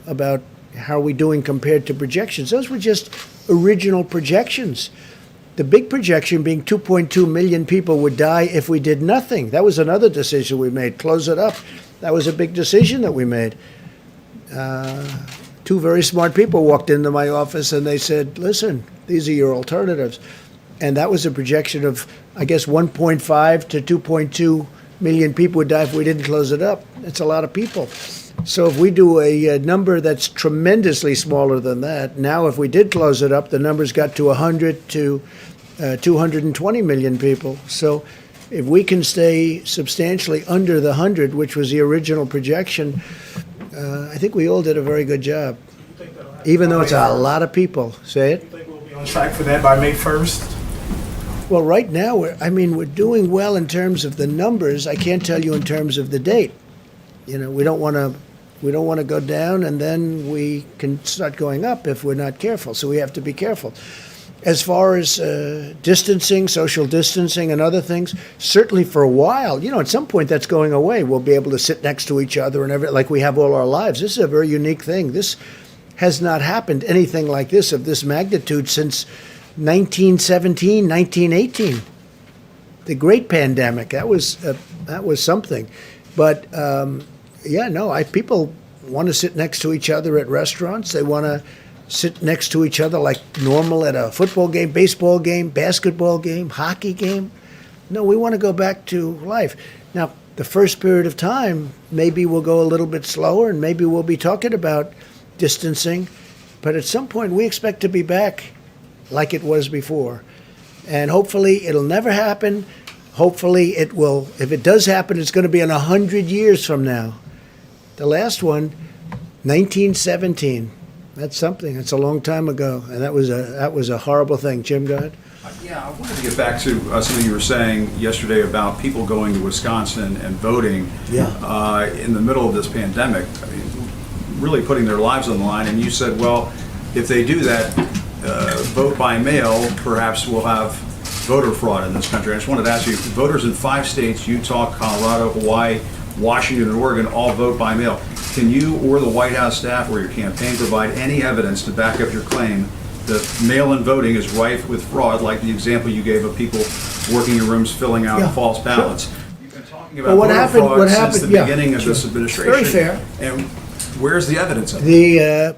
about how are we doing compared to projections. Those were just original projections. The big projection being 2.2 million people would die if we did nothing. That was another decision we made. Close it up. That was a big decision that we made. Two very smart people walked into my office and they said, listen, these are your alternatives. And that was a projection of, I guess, 1.5 to 2.2 million people would die if we didn't close it up. That's a lot of people. So if we do a number that's tremendously smaller than that, now if we did close it up, the numbers got to 100 to 220 million people. So if we can stay substantially under the 100, which was the original projection, I think we all did a very good job. Even though it's a lot of people. Say it? You think we'll be on track for that by May 1st? Well, right now, we're doing well in terms of the numbers. I can't tell you in terms of the date. We don't want to go down, and then we can start going up if we're not careful. So we have to be careful. As far as distancing, social distancing, and other things, certainly for a while, at some point that's going away. We'll be able to sit next to each other and like we have all our lives. This is a very unique thing. This has not happened, anything like this of this magnitude, since 1917, 1918. The great pandemic. That was something. But people want to sit next to each other at restaurants. They want to sit next to each other like normal at a football game, baseball game, basketball game, hockey game. No, we want to go back to life. Now, the first period of time, maybe we'll go a little bit slower, and maybe we'll be talking about distancing. But at some point, we expect to be back like it was before. And hopefully, it'll never happen. Hopefully, it will. If it does happen, it's going to be in 100 years from now. The last one, 1917. That's something. That's a long time ago. And that was a horrible thing. Jim, go ahead. Yeah, I wanted to get back to something you were saying yesterday about people going to Wisconsin and voting in the middle of this pandemic, I mean, really putting their lives on the line. And you said, well, if they do that, vote by mail, perhaps we'll have voter fraud in this country. I just wanted to ask you, voters in 5 states, Utah, Colorado, Hawaii, Washington, and Oregon, all vote by mail. Can you or the White House staff or your campaign provide any evidence to back up your claim that mail-in voting is rife with fraud, like the example you gave of people working in rooms filling out false ballots? Sure. You've been talking about voter fraud since the beginning of this administration. Very fair. And where's the evidence of it?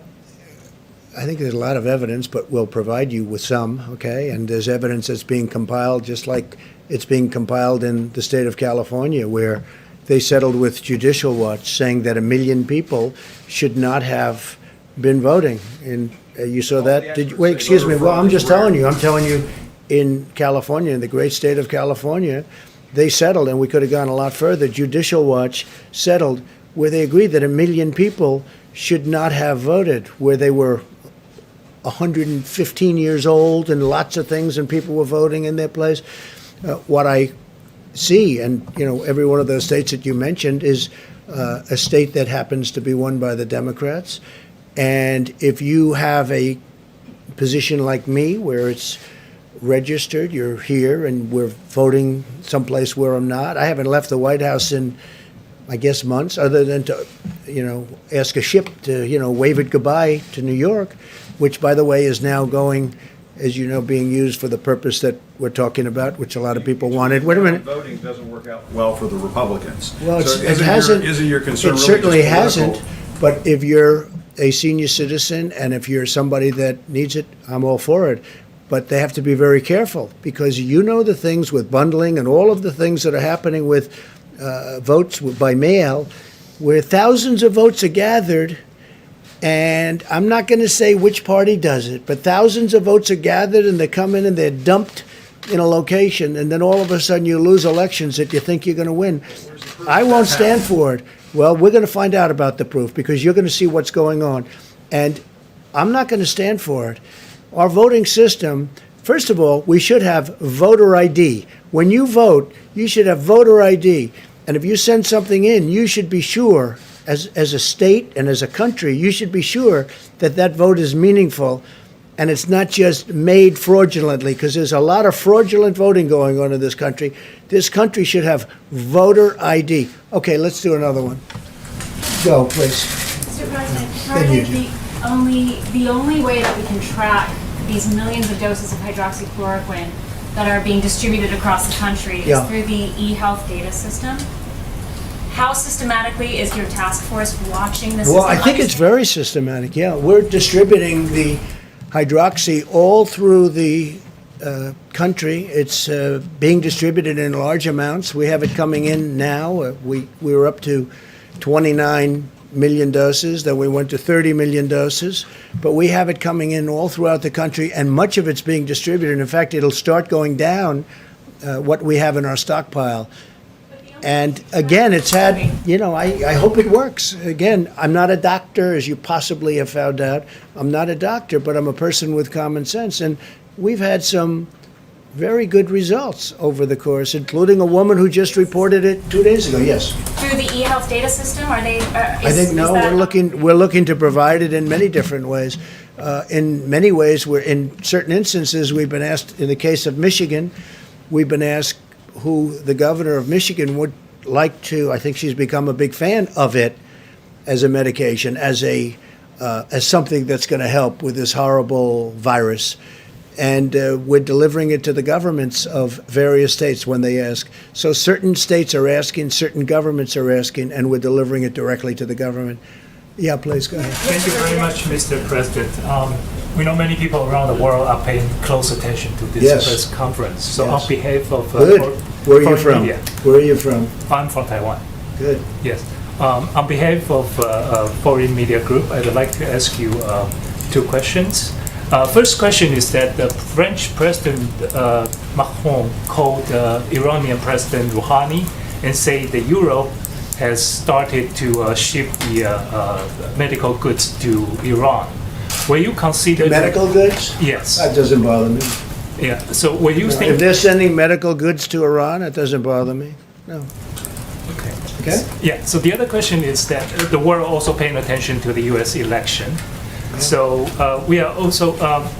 I think there's a lot of evidence, but we'll provide you with some, okay? And there's evidence that's being compiled, just like it's being compiled in the state of California, where they settled with Judicial Watch, saying that 1 million people should not have been voting. And you saw that? Did you, wait, excuse me. Well, I'm just telling you. I'm telling you, in California, in the great state of California, they settled, and we could have gone a lot further. Judicial Watch settled where they agreed that 1 million people should not have voted, where they were 115 years old and lots of things, and people were voting in their place. What I see, and every one of those states that you mentioned is a state that happens to be won by the Democrats. And if you have a position like me, where it's registered, you're here, and we're voting someplace where I'm not. I haven't left the White House in, I guess, months, other than to, ask a ship to, wave it goodbye to New York, which, by the way, is now going, as you know, being used for the purpose that we're talking about, which a lot of people wanted. Wait a minute. Voting doesn't work out well for the Republicans. Well, so it hasn't. Isn't your concern It really certainly just political? hasn't. But if you're a senior citizen and if you're somebody that needs it, I'm all for it. But they have to be very careful, because the things with bundling and all of the things that are happening with votes by mail, where thousands of votes are gathered. And I'm not going to say which party does it, but thousands of votes are gathered, and they come in and they're dumped in a location, and then all of a sudden you lose elections that you think you're going to win. I won't stand for it. Well, we're going to find out about the proof, because you're going to see what's going on. And I'm not going to stand for it. Our voting system, first of all, we should have voter ID. When you vote, you should have voter ID. And if you send something in, you should be sure, as a state and as a country, you should be sure that that vote is meaningful and it's not just made fraudulently, because there's a lot of fraudulent voting going on in this country. This country should have voter ID. Okay, let's do another one. Go, please. Mr. President, currently the only way that we can track these millions of doses of hydroxychloroquine that are being distributed across the country is through the eHealth data system. How systematically is your task force watching this? Well, I think it's very systematic, yeah. We're distributing the hydroxy all through the country. It's being distributed in large amounts. We have it coming in now. We were up to 29 million doses, then we went to 30 million doses. But we have it coming in all throughout the country, and much of it's being distributed. In fact, it'll start going down what we have in our stockpile. And again, it's had, I hope it works. Again, I'm not a doctor, as you possibly have found out. I'm not a doctor, but I'm a person with common sense. And we've had some very good results over the course, including a woman who just reported it 2 days ago. Yes. Through the eHealth data system, are they? I think no. We're looking to provide it in many different ways. In many ways, in certain instances, we've been asked. In the case of Michigan, we've been asked who the governor of Michigan would like to. I think she's become a big fan of it as a medication, as something that's going to help with this horrible virus. And we're delivering it to the governments of various states when they ask. So certain states are asking, certain governments are asking, and we're delivering it directly to the government. Yeah, please, go ahead. Thank you very much, Mr. President. We know many people around the world are paying close attention to this press conference. So on behalf of Good. Where are you from? Media, Where are you from? I'm from Taiwan. Good. Yes. On behalf of Foreign Media Group, I'd like to ask you 2 questions. First question is that the French President Macron called Iranian President Rouhani and say that Europe has started to ship the medical goods to Iran. Will you consider Medical goods? Yes. That doesn't bother me. Yeah. So will you If think? they're sending medical goods to Iran, it doesn't bother me. No. Okay. Okay? Yeah. So the other question is that the world also paying attention to the U.S. election. So we are also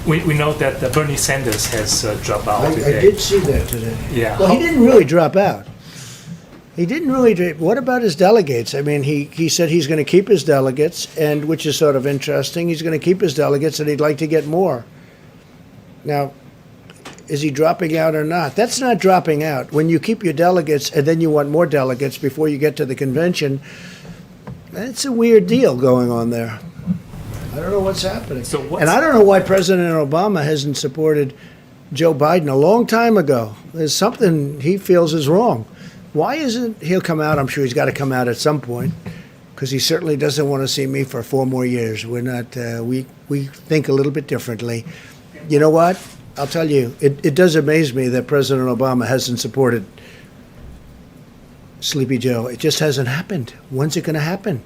we know that Bernie Sanders has dropped out today. I did see that today. Yeah. Well, he didn't really drop out. He didn't really. What about his delegates? I mean, he said he's going to keep his delegates, and which is sort of interesting. He's going to keep his delegates, and he'd like to get more. Now, is he dropping out or not? That's not dropping out. When you keep your delegates, and then you want more delegates before you get to the convention, it's a weird deal going on there. I don't know what's happening. And I don't know why President Obama hasn't supported Joe Biden a long time ago. There's something he feels is wrong. Why isn't he'll come out? I'm sure he's got to come out at some point, because he certainly doesn't want to see me for 4 more years. We're not. We think a little bit differently. You know what? I'll tell you. It does amaze me that President Obama hasn't supported Sleepy Joe. It just hasn't happened. When's it going to happen?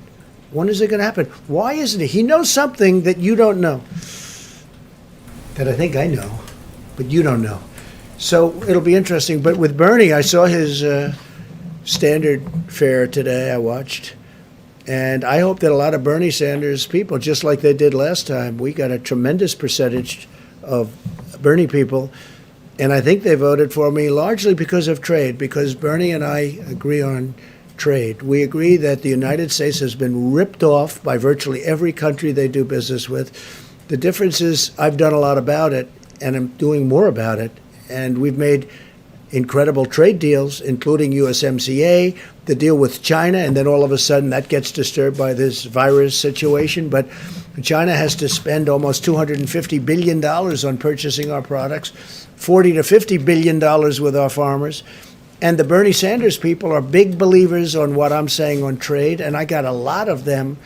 When is it going to happen? Why isn't it? He knows something that you don't know. That I think I know, but you don't know. So it'll be interesting. But with Bernie, I saw his standard fare today. I watched. And I hope that a lot of Bernie Sanders people, just like they did last time, we got a tremendous percentage of Bernie people. And I think they voted for me largely because of trade, because Bernie and I agree on trade. We agree that the United States has been ripped off by virtually every country they do business with. The difference is I've done a lot about it, and I'm doing more about it. And we've made incredible trade deals, including USMCA, the deal with China, and then all of a sudden that gets disturbed by this virus situation. But China has to spend almost $250 billion on purchasing our products, $40 to $50 billion with our farmers. And the Bernie Sanders people are big believers on what I'm saying on trade, and I got a lot of them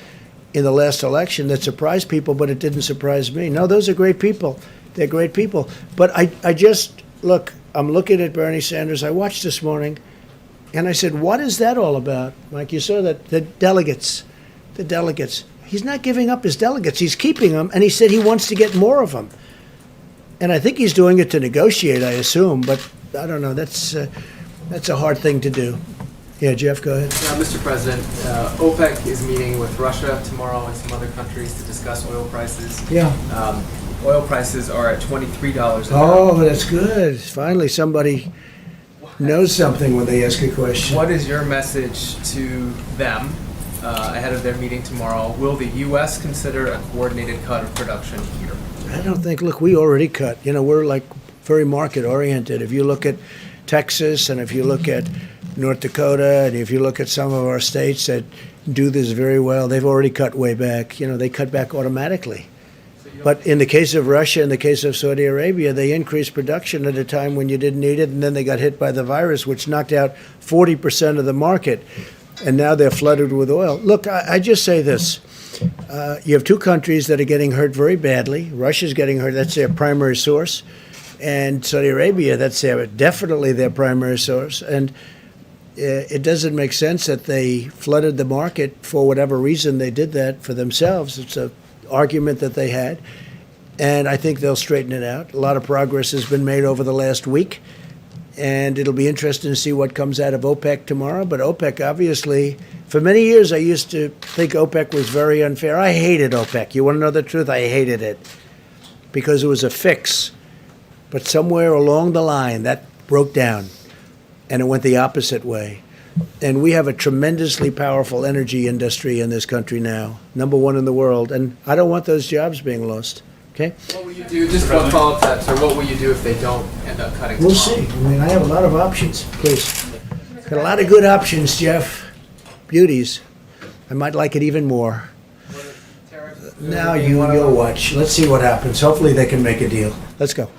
in the last election that surprised people, but it didn't surprise me. No, those are great people. They're great people. But I just, look, I'm looking at Bernie Sanders. I watched this morning, and I said, what is that all about? Mike, you saw that, the delegates. He's not giving up his delegates. He's keeping them, and he said he wants to get more of them. And I think he's doing it to negotiate, I assume, but I don't know. That's a hard thing to do. Yeah, Jeff, go ahead. Mr. President, OPEC is meeting with Russia tomorrow and some other countries to discuss oil prices. Yeah. Oil prices are at $23 a barrel. Oh, that's good. Finally, somebody knows something when they ask a question. What is your message to them ahead of their meeting tomorrow? Will the U.S. consider a coordinated cut of production here? I don't think, look, we already cut. You know, we're like very market oriented. If you look at Texas and if you look at North Dakota and if you look at some of our states that do this very well, they've already cut way back. You know, they cut back automatically. But in the case of Russia, in the case of Saudi Arabia, they increased production at a time when you didn't need it, and then they got hit by the virus, which knocked out 40% of the market, and now they're flooded with oil. Look, I just say this. You have 2 countries that are getting hurt very badly. Russia's getting hurt. That's their primary source. And Saudi Arabia, that's definitely their primary source. And it doesn't make sense that they flooded the market for whatever reason they did that for themselves. It's an argument that they had. And I think they'll straighten it out. A lot of progress has been made over the last week. And it'll be interesting to see what comes out of OPEC tomorrow. But OPEC, obviously, for many years I used to think OPEC was very unfair. I hated OPEC. You want to know the truth? I hated it because it was a fix. But somewhere along the line, that broke down, and it went the opposite way. And we have a tremendously powerful energy industry in this country now, number 1 in the world. And I don't want those jobs being lost. Okay? What will you do, just one follow-up to that, sir, what will you do if they don't end up cutting We'll tomorrow? see. I mean, I have a lot of options. Please. Got a lot of good options, Jeff. Beauties. I might like it even more. Now you'll watch. Let's see what happens. Hopefully they can make a deal. Let's go.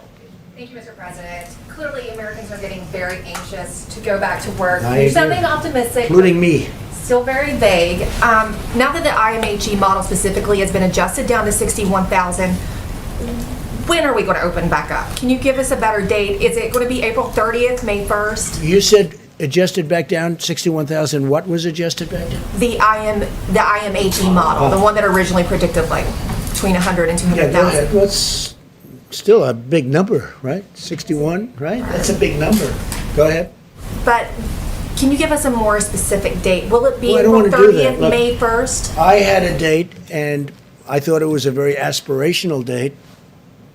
Thank you, Mr. President. Clearly, Americans are getting very anxious to go back to work. I There's agree. something optimistic. Including me. Still very vague. Now that the IMHE model specifically has been adjusted down to 61,000, when are we going to open back up? Can you give us a better date? Is it going to be April 30th, May 1st? You said adjusted back down, 61,000, what was adjusted back down? The IMHE model, the one that originally predicted like between 100 and 200,000. Well, it's still a big number, right? 61, right? That's a big number. Go ahead. But can you give us a more specific date? Will it be Well, I don't April wanna do that. 30th, Look, May 1st? I had a date, and I thought it was a very aspirational date.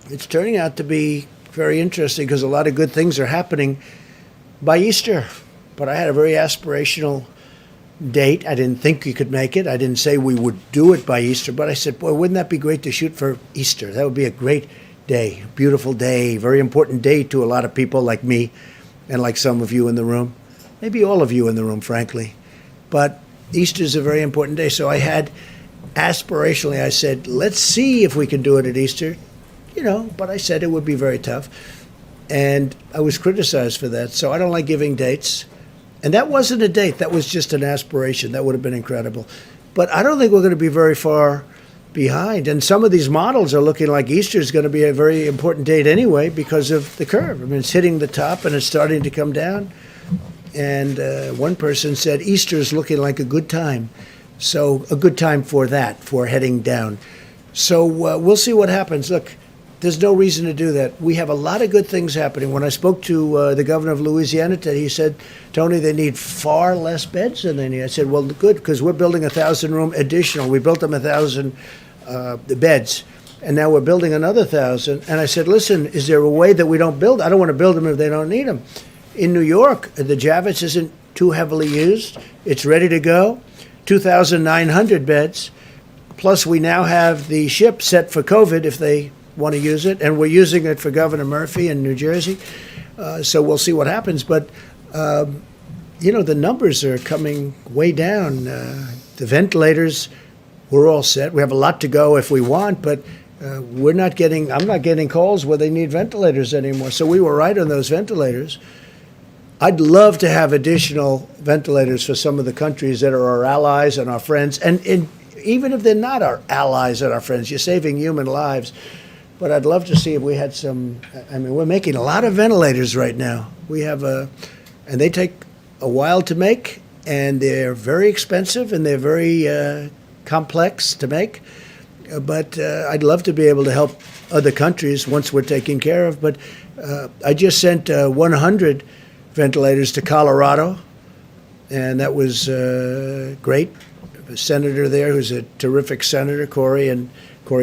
It's turning out to be very interesting because a lot of good things are happening by Easter. But I had a very aspirational date. I didn't think you could make it. I didn't say we would do it by Easter, but I said, boy, wouldn't that be great to shoot for Easter? That would be a great day, beautiful day, very important day to a lot of people like me and like some of you in the room, maybe all of you in the room, frankly. But Easter is a very important day. So I had, aspirationally, I said, let's see if we can do it at Easter, but I said it would be very tough. And I was criticized for that. So I don't like giving dates. And that wasn't a date. That was just an aspiration. That would have been incredible. But I don't think we're going to be very far behind. And some of these models are looking like Easter is going to be a very important date anyway because of the curve. I mean, it's hitting the top and it's starting to come down. And one person said Easter is looking like a good time. So a good time for that, for heading down. So we'll see what happens. Look, there's no reason to do that. We have a lot of good things happening. When I spoke to the governor of Louisiana today, he said, Tony, they need far less beds than they need. I said, well, good, because we're building 1,000-room additional. We built them 1,000 beds, and now we're building another 1,000. And I said, listen, is there a way that we don't build? I don't want to build them if they don't need them. In New York, the Javits isn't too heavily used. It's ready to go. 2,900 beds. Plus, we now have the ship set for COVID if they want to use it, and we're using it for Governor Murphy in New Jersey. So we'll see what happens. But, the numbers are coming way down. The ventilators, we're all set. We have a lot to go if we want, but I'm not getting calls where they need ventilators anymore. So we were right on those ventilators. I'd love to have additional ventilators for some of the countries that are our allies and our friends. And even if they're not our allies and our friends, you're saving human lives. But I'd love to see if we had some. I mean, we're making a lot of ventilators right now. We have and they take a while to make, and they're very expensive, and they're very complex to make. But I'd love to be able to help other countries once we're taken care of. But I just sent 100 ventilators to Colorado, and that was great. A senator there who's a terrific senator, Cory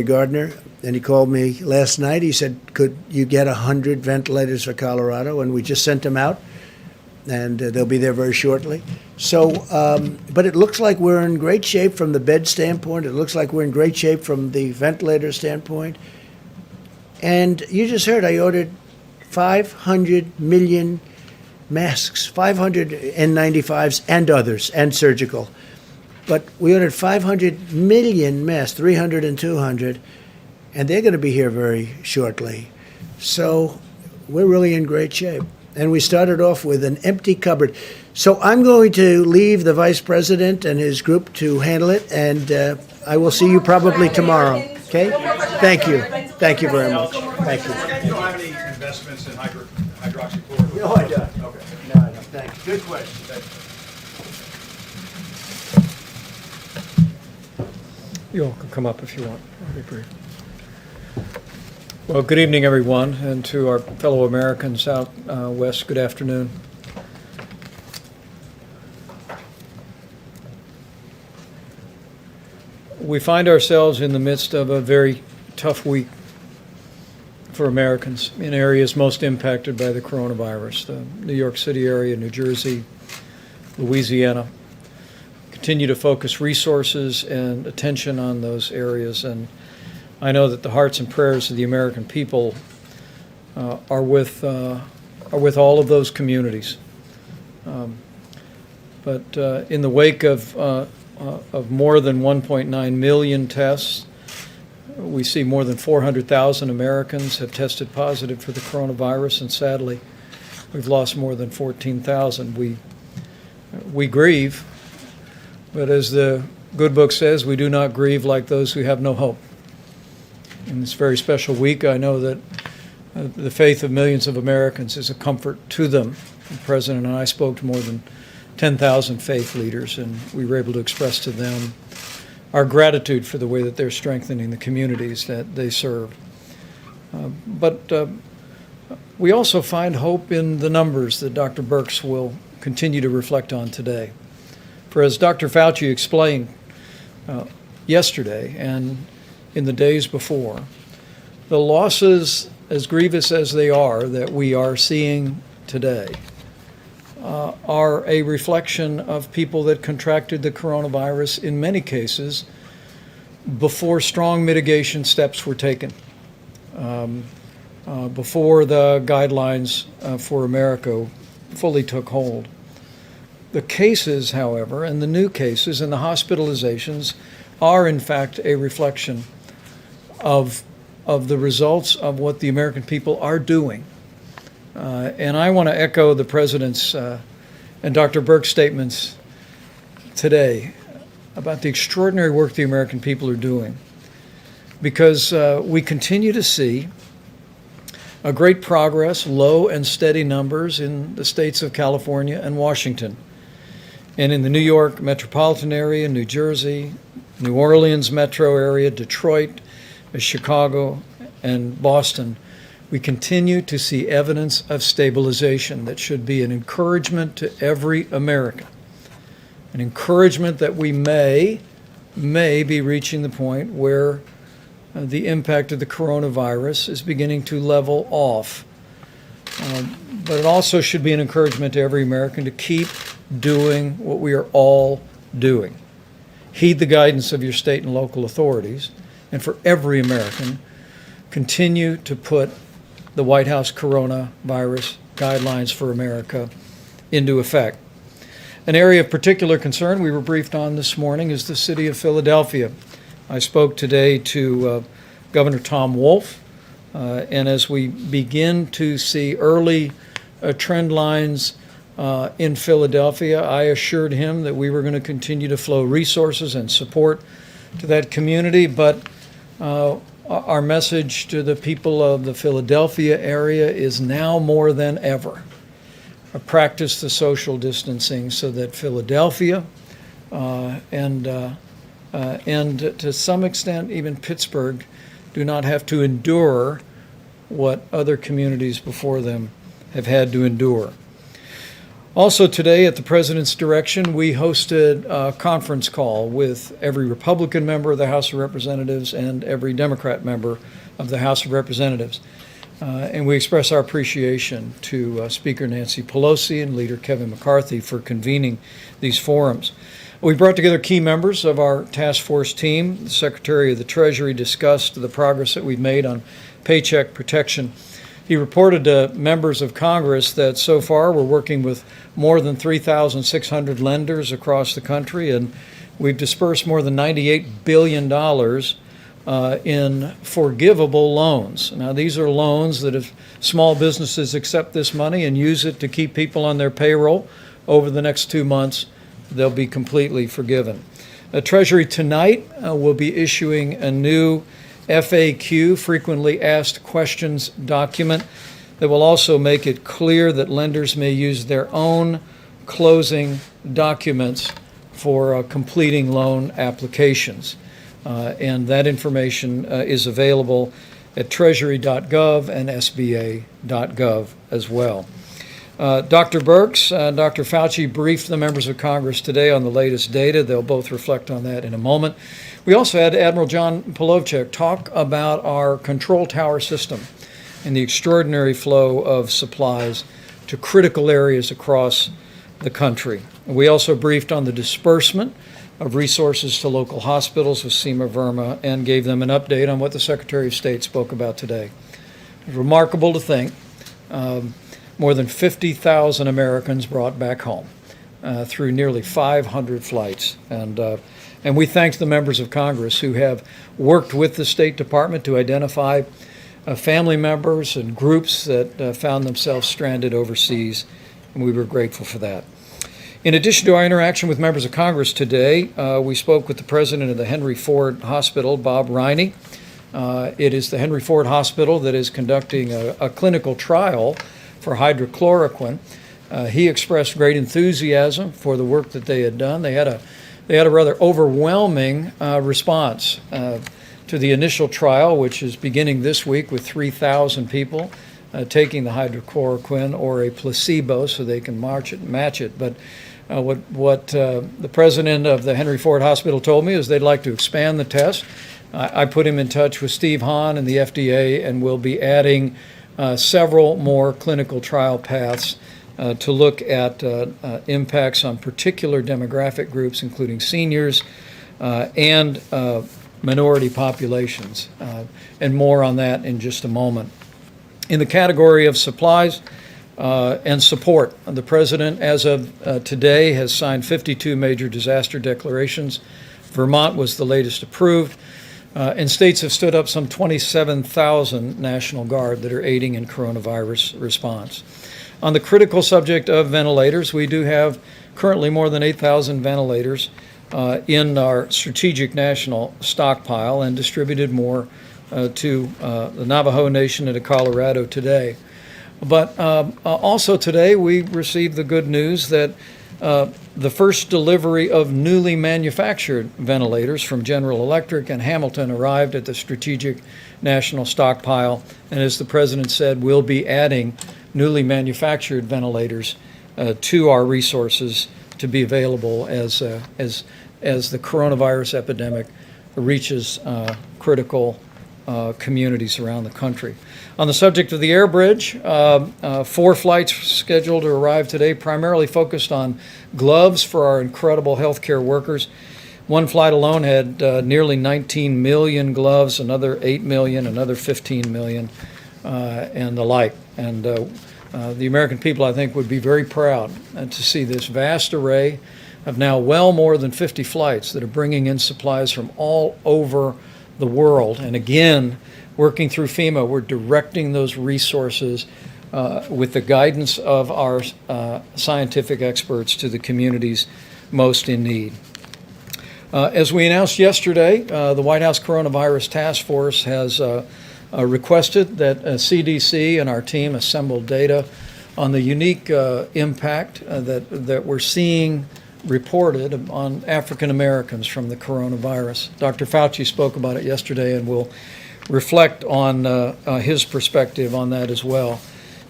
Gardner. And he called me last night. He said, could you get 100 ventilators for Colorado? And we just sent them out, and they'll be there very shortly. So, but it looks like we're in great shape from the bed standpoint. It looks like we're in great shape from the ventilator standpoint. And you just heard I ordered 500 million masks, 500 N95s and others, and surgical. But we ordered 500 million masks, 300 and 200. And they're going to be here very shortly. So we're really in great shape. And we started off with an empty cupboard. So I'm going to leave the vice president and his group to handle it, and I will see you probably tomorrow. Okay? Thank you. Thank you very much. Thank you. You don't have any investments in hydroxychloroquine? No, I don't. Okay. No, I don't. Thank you. Good question. You all can come up if you want. I'll be brief. Well, good evening, everyone, and to our fellow Americans out west, good afternoon. We find ourselves in the midst of a very tough week for Americans in areas most impacted by the coronavirus, the New York City area, New Jersey, Louisiana. Continue to focus resources and attention on those areas, and I know that the hearts and prayers of the American people are with all of those communities. But in the wake of more than 1.9 million tests, we see more than 400,000 Americans have tested positive for the coronavirus, and sadly, we've lost more than 14,000. We grieve But as the good book says, we do not grieve like those who have no hope. In this very special week, I know that the faith of millions of Americans is a comfort to them. The President and I spoke to more than 10,000 faith leaders, and we were able to express to them our gratitude for the way that they're strengthening the communities that they serve. But we also find hope in the numbers that Dr. Birx will continue to reflect on today. For as Dr. Fauci explained yesterday and in the days before, the losses, as grievous as they are, that we are seeing today are a reflection of people that contracted the coronavirus in many cases before strong mitigation steps were taken, before the guidelines for America fully took hold. The cases, however, and the new cases and the hospitalizations are in fact a reflection of the results of what the American people are doing. And I want to echo the President's and Dr. Birx's statements today about the extraordinary work the American people are doing, because we continue to see a great progress, low and steady numbers in the states of California and Washington. And in the New York metropolitan area, New Jersey, New Orleans metro area, Detroit, Chicago, and Boston, we continue to see evidence of stabilization that should be an encouragement to every American. An encouragement that we may be reaching the point where the impact of the coronavirus is beginning to level off. But it also should be an encouragement to every American to keep doing what we are all doing. Heed the guidance of your state and local authorities, and for every American, continue to put the White House coronavirus guidelines for America into effect. An area of particular concern we were briefed on this morning is the city of Philadelphia. I spoke today to Governor Tom Wolf, and as we begin to see early trend lines in Philadelphia, I assured him that we were going to continue to flow resources and support to that community, but our message to the people of the Philadelphia area is now more than ever. Practice the social distancing so that Philadelphia and to some extent even Pittsburgh do not have to endure what other communities before them have had to endure. Also today, at the President's direction, we hosted a conference call with every Republican member of the House of Representatives and every Democrat member of the House of Representatives. And we express our appreciation to Speaker Nancy Pelosi and Leader Kevin McCarthy for convening these forums. We brought together key members of our task force team. The Secretary of the Treasury discussed the progress that we've made on paycheck protection. He reported to members of Congress that so far we're working with more than 3,600 lenders across the country, and we've dispersed more than $98 billion in forgivable loans. Now, these are loans that if small businesses accept this money and use it to keep people on their payroll over the next 2 months, they'll be completely forgiven. Treasury tonight will be issuing a new FAQ, Frequently Asked Questions document, that will also make it clear that lenders may use their own closing documents for completing loan applications. And that information is available at treasury.gov and sba.gov as well. Dr. Birx, Dr. Fauci briefed the members of Congress today on the latest data. They'll both reflect on that in a moment. We also had Admiral John Polovchik talk about our control tower system and the extraordinary flow of supplies to critical areas across the country. We also briefed on the disbursement of resources to local hospitals with SEMA Verma and gave them an update on what the Secretary of State spoke about today. It's remarkable to think more than 50,000 Americans brought back home through nearly 500 flights. And we thank the members of Congress who have worked with the State Department to identify family members and groups that found themselves stranded overseas, and we were grateful for that. In addition to our interaction with members of Congress today, we spoke with the president of the Henry Ford Hospital, Bob Riney. It is the Henry Ford Hospital that is conducting a clinical trial for hydrochloroquine. He expressed great enthusiasm for the work that they had done. They had a rather overwhelming response to the initial trial, which is beginning this week with 3,000 people taking the hydrochloroquine or a placebo so they can match it. But what the president of the Henry Ford Hospital told me is they'd like to expand the test. I put him in touch with Steve Hahn and the FDA, and we'll be adding several more clinical trial paths to look at impacts on particular demographic groups, including seniors and minority populations, and more on that in just a moment. In the category of supplies and support, the President, as of today, has signed 52 major disaster declarations. Vermont was the latest approved, and states have stood up some 27,000 National Guard that are aiding in coronavirus response. On the critical subject of ventilators, we do have currently more than 8,000 ventilators in our strategic national stockpile, and distributed more to the Navajo Nation and to Colorado today. But also today we received the good news that the first delivery of newly manufactured ventilators from General Electric and Hamilton arrived at the strategic national stockpile, and as the President said, we'll be adding newly manufactured ventilators to our resources to be available as the coronavirus epidemic reaches critical communities around the country. On the subject of the air bridge, 4 flights scheduled to arrive today, primarily focused on gloves for our incredible healthcare workers. One flight alone had nearly 19 million gloves, another 8 million, another 15 million, and the like. And the American people, I think, would be very proud to see this vast array of now well more than 50 flights that are bringing in supplies from all over the world. And again, working through FEMA, we're directing those resources with the guidance of our scientific experts to the communities most in need. As we announced yesterday, the White House Coronavirus Task Force has requested that CDC and our team assemble data on the unique impact that we're seeing reported on African Americans from the coronavirus. Dr. Fauci spoke about it yesterday, and will reflect on his perspective on that as well.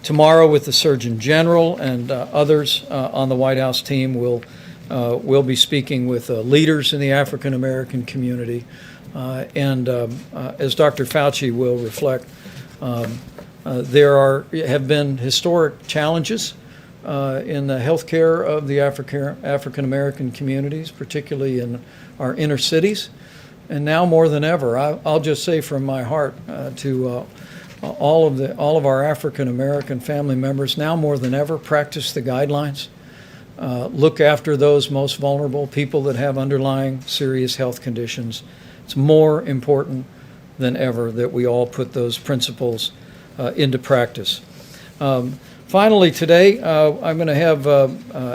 Tomorrow, with the Surgeon General and others on the White House team, we'll be speaking with leaders in the African American community, and as Dr. Fauci will reflect, there have been historic challenges in the health care of the African American communities, particularly in our inner cities. And now more than ever, I'll just say from my heart to all of our African American family members, now more than ever, practice the guidelines. Look after those most vulnerable, people that have underlying serious health conditions. It's more important than ever that we all put those principles into practice. Finally, today, I'm going to have,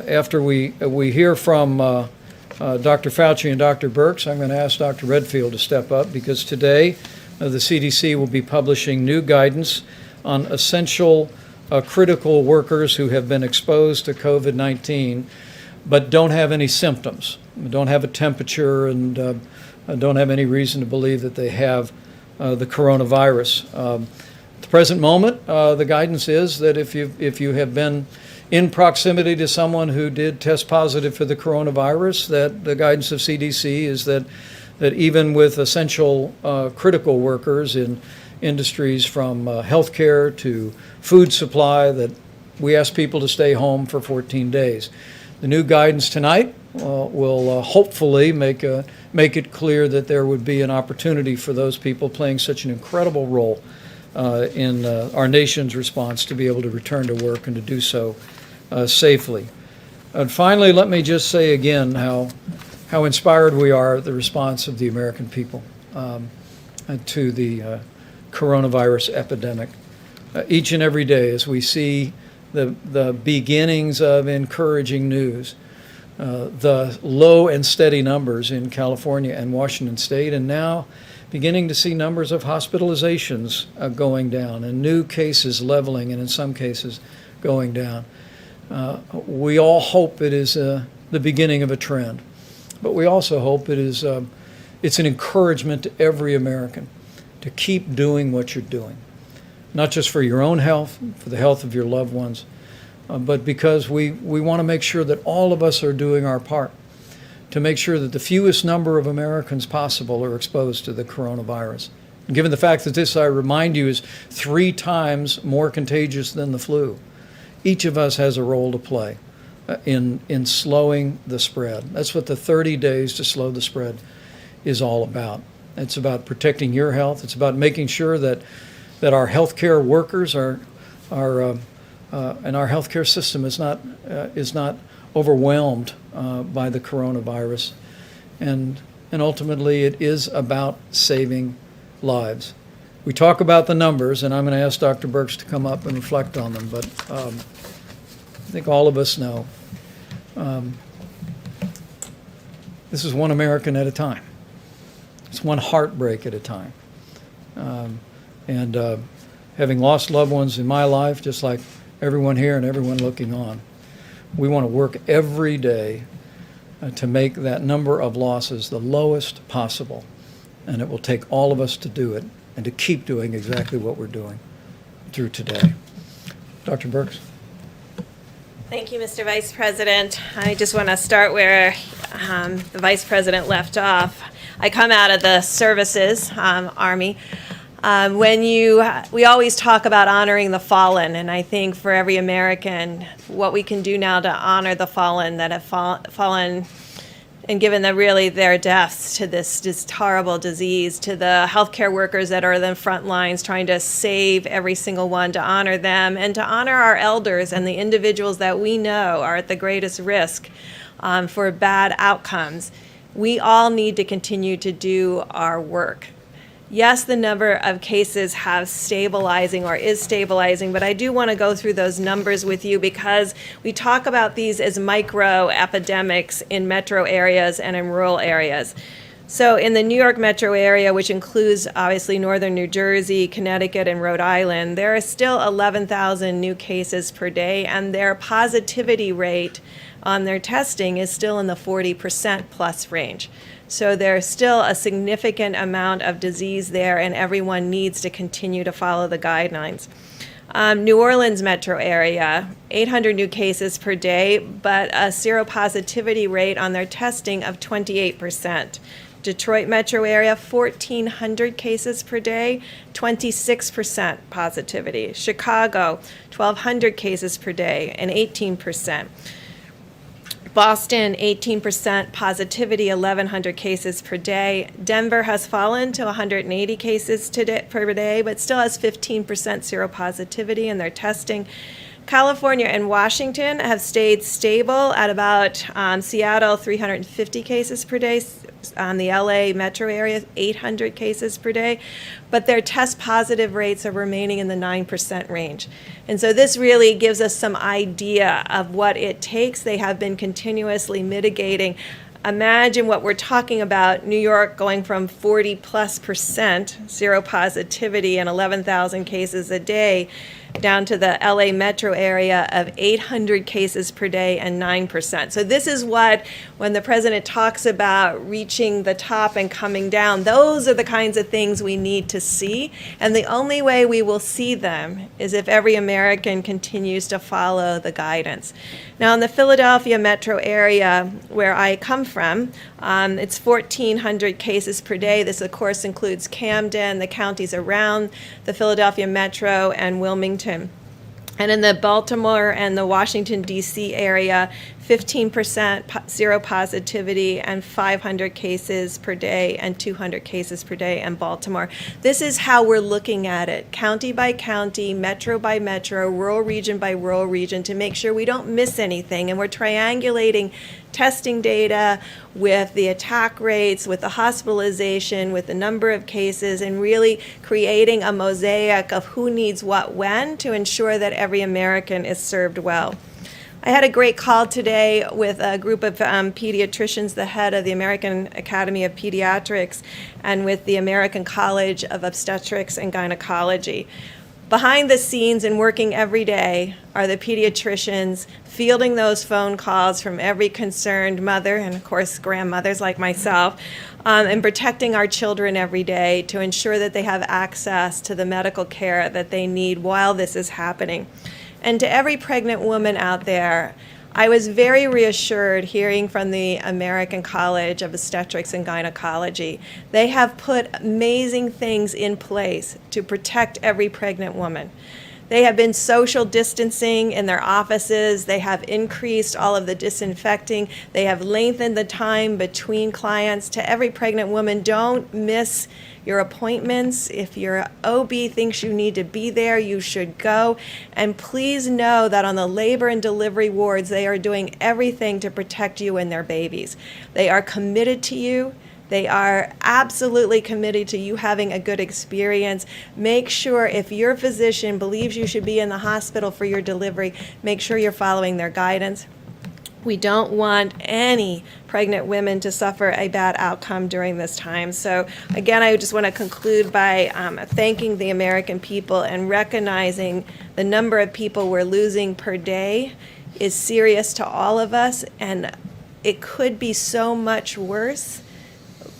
after we hear from Dr. Fauci and Dr. Birx, I'm going to ask Dr. Redfield to step up, because today the CDC will be publishing new guidance on essential critical workers who have been exposed to COVID-19 but don't have any symptoms, don't have a temperature, and don't have any reason to believe that they have the coronavirus. At the present moment, the guidance is that if you have been in proximity to someone who did test positive for the coronavirus, that the guidance of CDC is that even with essential critical workers in industries from healthcare to food supply, that we ask people to stay home for 14 days. The new guidance tonight will hopefully make it clear that there would be an opportunity for those people playing such an incredible role in our nation's response to be able to return to work and to do so safely. And finally, let me just say again how inspired we are at the response of the American people to the coronavirus epidemic. Each and every day, as we see the beginnings of encouraging news, the low and steady numbers in California and Washington State, and now beginning to see numbers of hospitalizations going down and new cases leveling and in some cases going down. We all hope it is the beginning of a trend, but we also hope it's an encouragement to every American to keep doing what you're doing, not just for your own health, for the health of your loved ones, but because we want to make sure that all of us are doing our part to make sure that the fewest number of Americans possible are exposed to the coronavirus. And given the fact that this, I remind you, is 3 times more contagious than the flu, each of us has a role to play in slowing the spread. That's what the 30 days to slow the spread is all about. It's about protecting your health. It's about making sure that our healthcare workers and our healthcare system is not overwhelmed by the coronavirus, and ultimately it is about saving lives. We talk about the numbers, and I'm going to ask Dr. Birx to come up and reflect on them, but I think all of us know this is one American at a time. It's one heartbreak at a time. Having lost loved ones in my life, just like everyone here and everyone looking on, we want to work every day to make that number of losses the lowest possible. And it will take all of us to do it and to keep doing exactly what we're doing through today. Dr. Birx. Thank you, Mr. Vice President. I just want to start where the Vice President left off. I come out of the services, Army. We always talk about honoring the fallen, and I think for every American, what we can do now to honor the fallen that have fallen and given them really their deaths to this horrible disease, to the healthcare workers that are in the front lines trying to save every single one, to honor them, and to honor our elders and the individuals that we know are at the greatest risk for bad outcomes. We all need to continue to do our work. Yes, the number of cases have stabilizing or is stabilizing, but I do want to go through those numbers with you because we talk about these as micro epidemics in metro areas and in rural areas. So in the New York metro area, which includes obviously northern New Jersey, Connecticut, and Rhode Island, there are still 11,000 new cases per day, and their positivity rate on their testing is still in the 40% plus range. So there's still a significant amount of disease there, and everyone needs to continue to follow the guidelines. New Orleans metro area, 800 new cases per day, but a seropositivity rate on their testing of 28%. Detroit metro area, 1,400 cases per day, 26% positivity. Chicago, 1,200 cases per day, and 18%. Boston, 18% positivity, 1,100 cases per day. Denver has fallen to 180 cases per day, but still has 15% seropositivity in their testing. California and Washington have stayed stable at about Seattle, 350 cases per day. The LA metro area, 800 cases per day, but their test positive rates are remaining in the 9% range. And so this really gives us some idea of what it takes. They have been continuously mitigating. Imagine what we're talking about, New York going from 40+% seropositivity and 11,000 cases a day down to the LA metro area of 800 cases per day and 9%. So this is what, when the president talks about reaching the top and coming down, those are the kinds of things we need to see. And the only way we will see them is if every American continues to follow the guidance. Now in the Philadelphia metro area where I come from, it's 1,400 cases per day. This of course includes Camden, the counties around the Philadelphia metro, and Wilmington. And in the Baltimore and the Washington, D.C. area, 15% seropositivity and 500 cases per day and 200 cases per day in Baltimore. This is how we're looking at it, county by county, metro by metro, rural region by rural region, to make sure we don't miss anything. And we're triangulating testing data with the attack rates, with the hospitalization, with the number of cases, and really creating a mosaic of who needs what when to ensure that every American is served well. I had a great call today with a group of pediatricians, the head of the American Academy of Pediatrics, and with the American College of Obstetrics and Gynecology. Behind the scenes and working every day are the pediatricians fielding those phone calls from every concerned mother, and of course grandmothers like myself, and protecting our children every day to ensure that they have access to the medical care that they need while this is happening. And to every pregnant woman out there, I was very reassured hearing from the American College of Obstetrics and Gynecology. They have put amazing things in place to protect every pregnant woman. They have been social distancing in their offices. They have increased all of the disinfecting. They have lengthened the time between clients. To every pregnant woman, don't miss your appointments. If your OB thinks you need to be there, you should go. And please know that on the labor and delivery wards, they are doing everything to protect you and their babies. They are committed to you. They are absolutely committed to you having a good experience. Make sure if your physician believes you should be in the hospital for your delivery, make sure you're following their guidance. We don't want any pregnant women to suffer a bad outcome during this time. So again, I just want to conclude by thanking the American people and recognizing the number of people we're losing per day is serious to all of us, and it could be so much worse.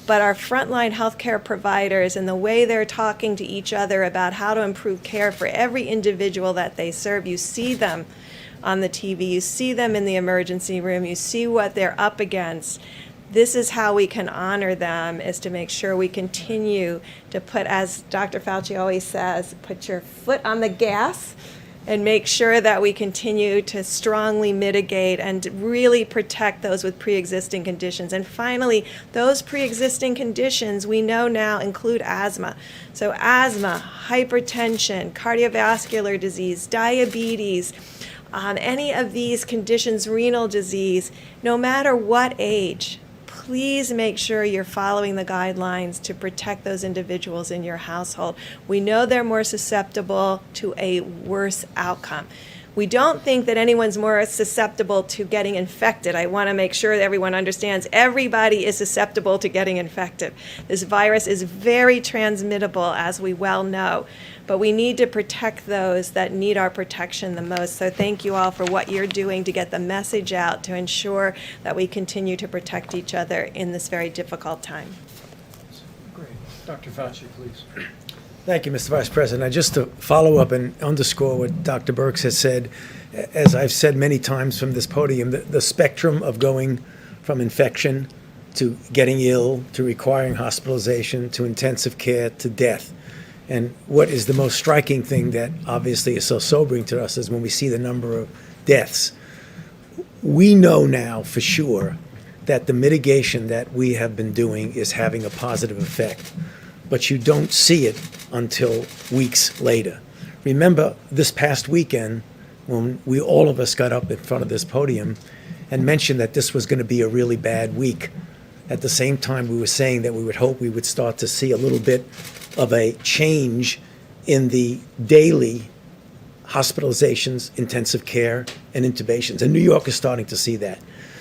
But our frontline healthcare providers and the way they're talking to each other about how to improve care for every individual that they serve, you see them on the TV, you see them in the emergency room, you see what they're up against. This is how we can honor them, is to make sure we continue to put, as Dr. Fauci always says, put your foot on the gas and make sure that we continue to strongly mitigate and really protect those with pre-existing conditions. And finally, those pre-existing conditions we know now include asthma. So asthma, hypertension, cardiovascular disease, diabetes, any of these conditions, renal disease, no matter what age, please make sure you're following the guidelines to protect those individuals in your household. We know they're more susceptible to a worse outcome. We don't think that anyone's more susceptible to getting infected. I want to make sure that everyone understands everybody is susceptible to getting infected. This virus is very transmittable, as we well know, but we need to protect those that need our protection the most. So thank you all for what you're doing to get the message out to ensure that we continue to protect each other in this very difficult time. Great. Dr. Fauci, please. Thank you, Mr. Vice President. Just to follow up and underscore what Dr. Birx has said, as I've said many times from this podium, the spectrum of going from infection to getting ill to requiring hospitalization to intensive care to death. And what is the most striking thing that obviously is so sobering to us is when we see the number of deaths. We know now for sure that the mitigation that we have been doing is having a positive effect, but you don't see it until weeks later. Remember this past weekend when all of us got up in front of this podium and mentioned that this was going to be a really bad week. At the same time, we were saying that we would hope we would start to see a little bit of a change in the daily hospitalizations, intensive care, and intubations. And New York is starting to see that.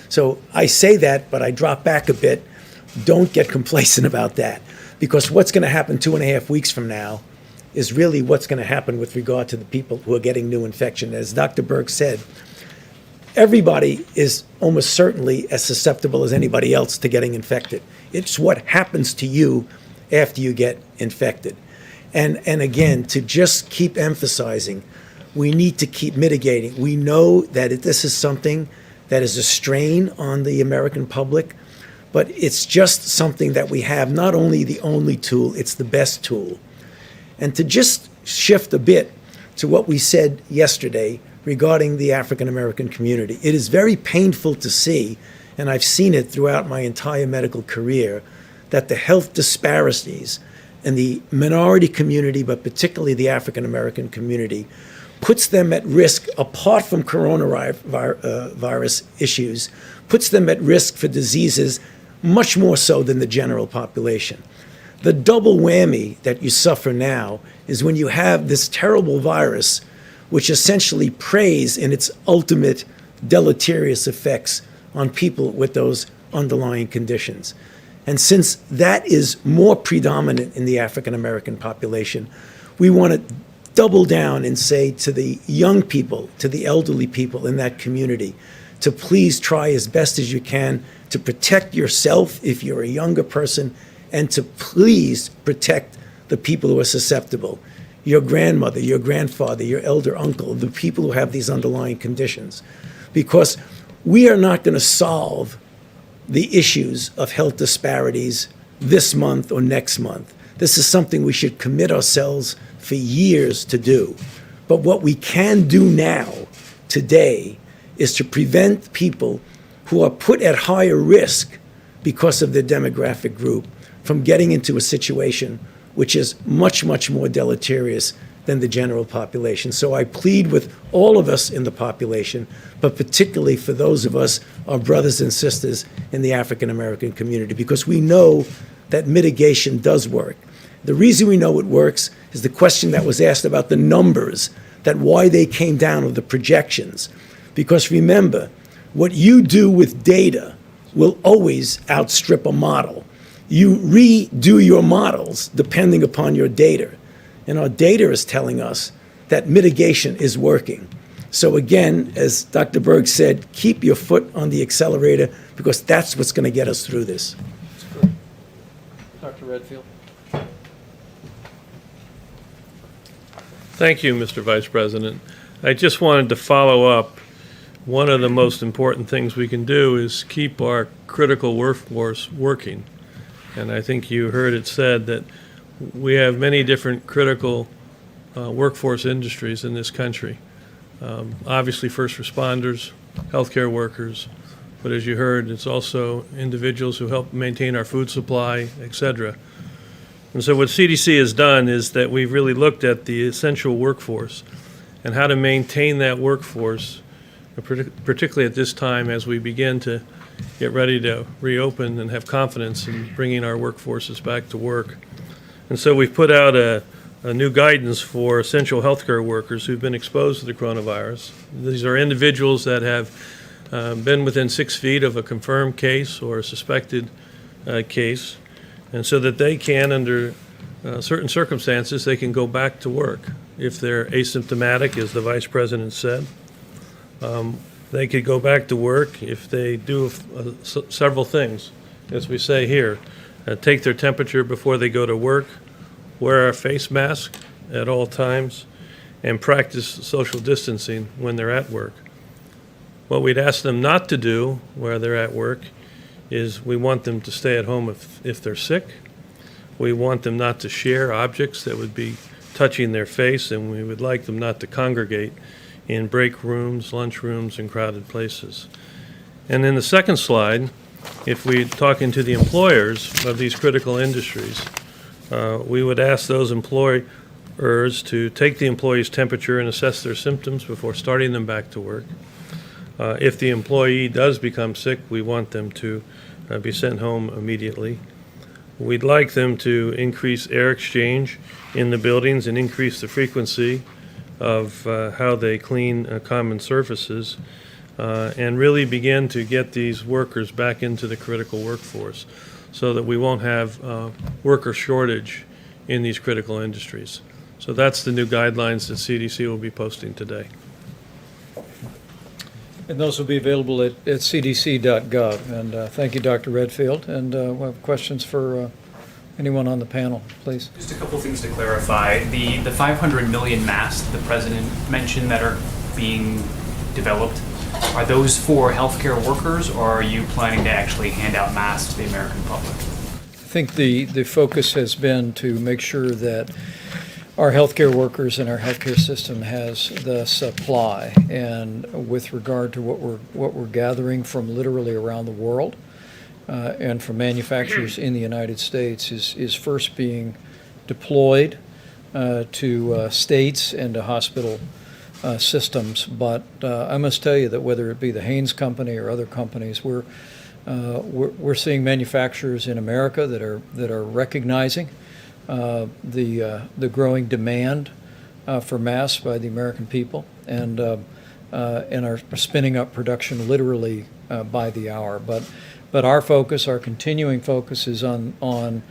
So I say that, but I drop back a bit. Don't get complacent about that, because what's going to happen 2.5 weeks from now is really what's going to happen with regard to the people who are getting new infection. As Dr. Birx said, everybody is almost certainly as susceptible as anybody else to getting infected. It's what happens to you after you get infected. And again, to just keep emphasizing, we need to keep mitigating. We know that this is something that is a strain on the American public, but it's just something that we have, not only the only tool, it's the best tool. And to just shift a bit to what we said yesterday regarding the African American community, it is very painful to see, and I've seen it throughout my entire medical career, that the health disparities in the minority community, but particularly the African American community, puts them at risk, apart from coronavirus issues, puts them at risk for diseases much more so than the general population. The double whammy that you suffer now is when you have this terrible virus, which essentially preys in its ultimate deleterious effects on people with those underlying conditions. And since that is more predominant in the African American population, we want to double down and say to the young people, to the elderly people in that community, to please try as best as you can to protect yourself if you're a younger person, and to please protect the people who are susceptible. Your grandmother, your grandfather, your elder uncle, the people who have these underlying conditions. Because we are not going to solve the issues of health disparities this month or next month. This is something we should commit ourselves for years to do. But what we can do now, today, is to prevent people who are put at higher risk because of their demographic group from getting into a situation which is much, much more deleterious than the general population. So I plead with all of us in the population, but particularly for those of us, our brothers and sisters in the African American community, because we know that mitigation does work. The reason we know it works is the question that was asked about the numbers, that why they came down, or the projections. Because remember, what you do with data will always outstrip a model. You redo your models depending upon your data. And our data is telling us that mitigation is working. So again, as Dr. Berg said, keep your foot on the accelerator, because that's what's going to get us through this. Dr. Redfield. Thank you, Mr. Vice President. I just wanted to follow up. One of the most important things we can do is keep our critical workforce working. And I think you heard it said that we have many different critical workforce industries in this country. Obviously, first responders, healthcare workers, but as you heard, it's also individuals who help maintain our food supply, et cetera. And so what CDC has done is that we've really looked at the essential workforce and how to maintain that workforce, particularly at this time as we begin to get ready to reopen and have confidence in bringing our workforces back to work. And so we've put out a new guidance for essential healthcare workers who've been exposed to the coronavirus. These are individuals that have been within 6 feet of a confirmed case or a suspected case, and so that they can, under certain circumstances, they can go back to work. If they're asymptomatic, as the Vice President said, they could go back to work if they do several things, as we say here. Take their temperature before they go to work, wear a face mask at all times, and practice social distancing when they're at work. What we'd ask them not to do while they're at work is we want them to stay at home if they're sick. We want them not to share objects that would be touching their face, and we would like them not to congregate in break rooms, lunch rooms, and crowded places. And in the second slide, if we're talking to the employers of these critical industries, we would ask those employers to take the employee's temperature and assess their symptoms before starting them back to work. If the employee does become sick, we want them to be sent home immediately. We'd like them to increase air exchange in the buildings and increase the frequency of how they clean common surfaces, and really begin to get these workers back into the critical workforce so that we won't have worker shortage in these critical industries. So that's the new guidelines that CDC will be posting today. And those will be available at cdc.gov. And thank you, Dr. Redfield. And we'll have questions for anyone on the panel, please. Just a couple things to clarify. The 500 million masks the president mentioned that are being developed, are those for healthcare workers, or are you planning to actually hand out masks to the American public? I think the focus has been to make sure that our healthcare workers and our healthcare system has the supply. And with regard to what we're gathering from literally around the world and from manufacturers in the United States is first being deployed to states and to hospital systems. But I must tell you that whether it be the Haynes Company or other companies, we're seeing manufacturers in America that are recognizing the growing demand for masks by the American people, and and are spinning up production literally by the hour. But our focus, our continuing focus, is on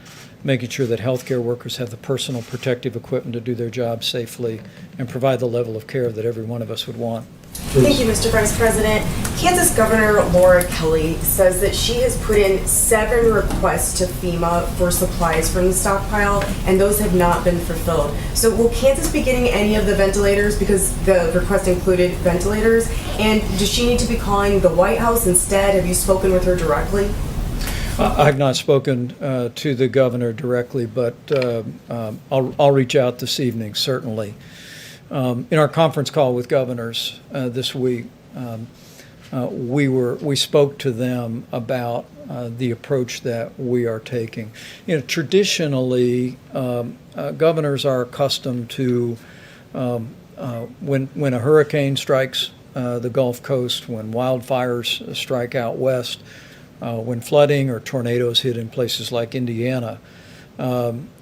making sure that healthcare workers have the personal protective equipment to do their jobs safely and provide the level of care that every one of us would want. Thank you, Mr. Vice President. Kansas Governor Laura Kelly says that she has put in 7 requests to FEMA for supplies from the stockpile, and those have not been fulfilled. So will Kansas be getting any of the ventilators, because the request included ventilators? And does she need to be calling the White House instead? Have you spoken with her directly? I've not spoken to the governor directly, but I'll reach out this evening, certainly. In our conference call with governors this week, we spoke to them about the approach that we are taking. You know, traditionally, governors are accustomed to when a hurricane strikes the Gulf Coast, when wildfires strike out west, when flooding or tornadoes hit in places like Indiana.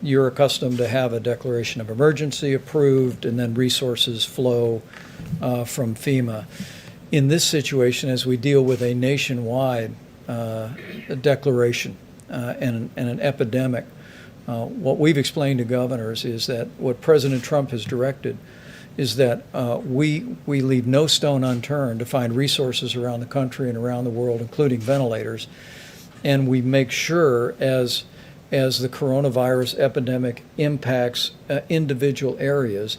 You're accustomed to have a declaration of emergency approved, and then resources flow from FEMA. In this situation, as we deal with a nationwide declaration and an epidemic, what we've explained to governors is that what President Trump has directed is that we leave no stone unturned to find resources around the country and around the world, including ventilators, and we make sure as the coronavirus epidemic impacts individual areas,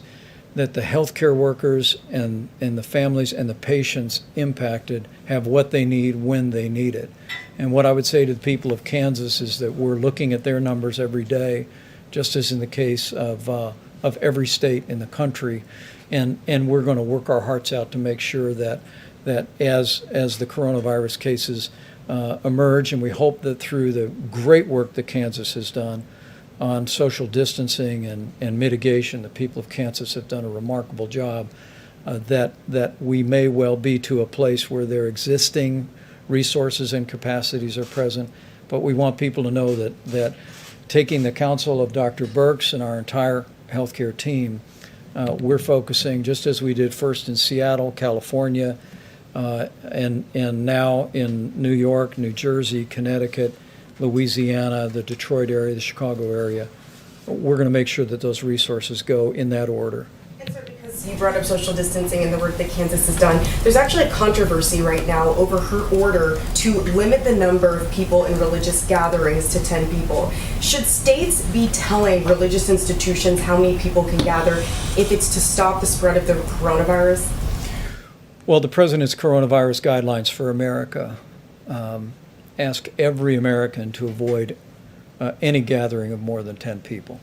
that the healthcare workers and the families and the patients impacted have what they need when they need it. And what I would say to the people of Kansas is that we're looking at their numbers every day, just as in the case of every state in the country, and we're going to work our hearts out to make sure that as the coronavirus cases emerge, and we hope that through the great work that Kansas has done on social distancing and mitigation, the people of Kansas have done a remarkable job, that we may well be to a place where their existing resources and capacities are present. But we want people to know that taking the counsel of Dr. Birx and our entire healthcare team, we're focusing, just as we did first in Seattle, California, and now in New York, New Jersey, Connecticut, Louisiana, the Detroit area, the Chicago area. We're going to make sure that those resources go in that order. And sir, because you brought up social distancing and the work that Kansas has done, there's actually a controversy right now over her order to limit the number of people in religious gatherings to 10 people. Should states be telling religious institutions how many people can gather if it's to stop the spread of the coronavirus? Well, the President's coronavirus guidelines for America ask every American to avoid any gathering of more than 10 people.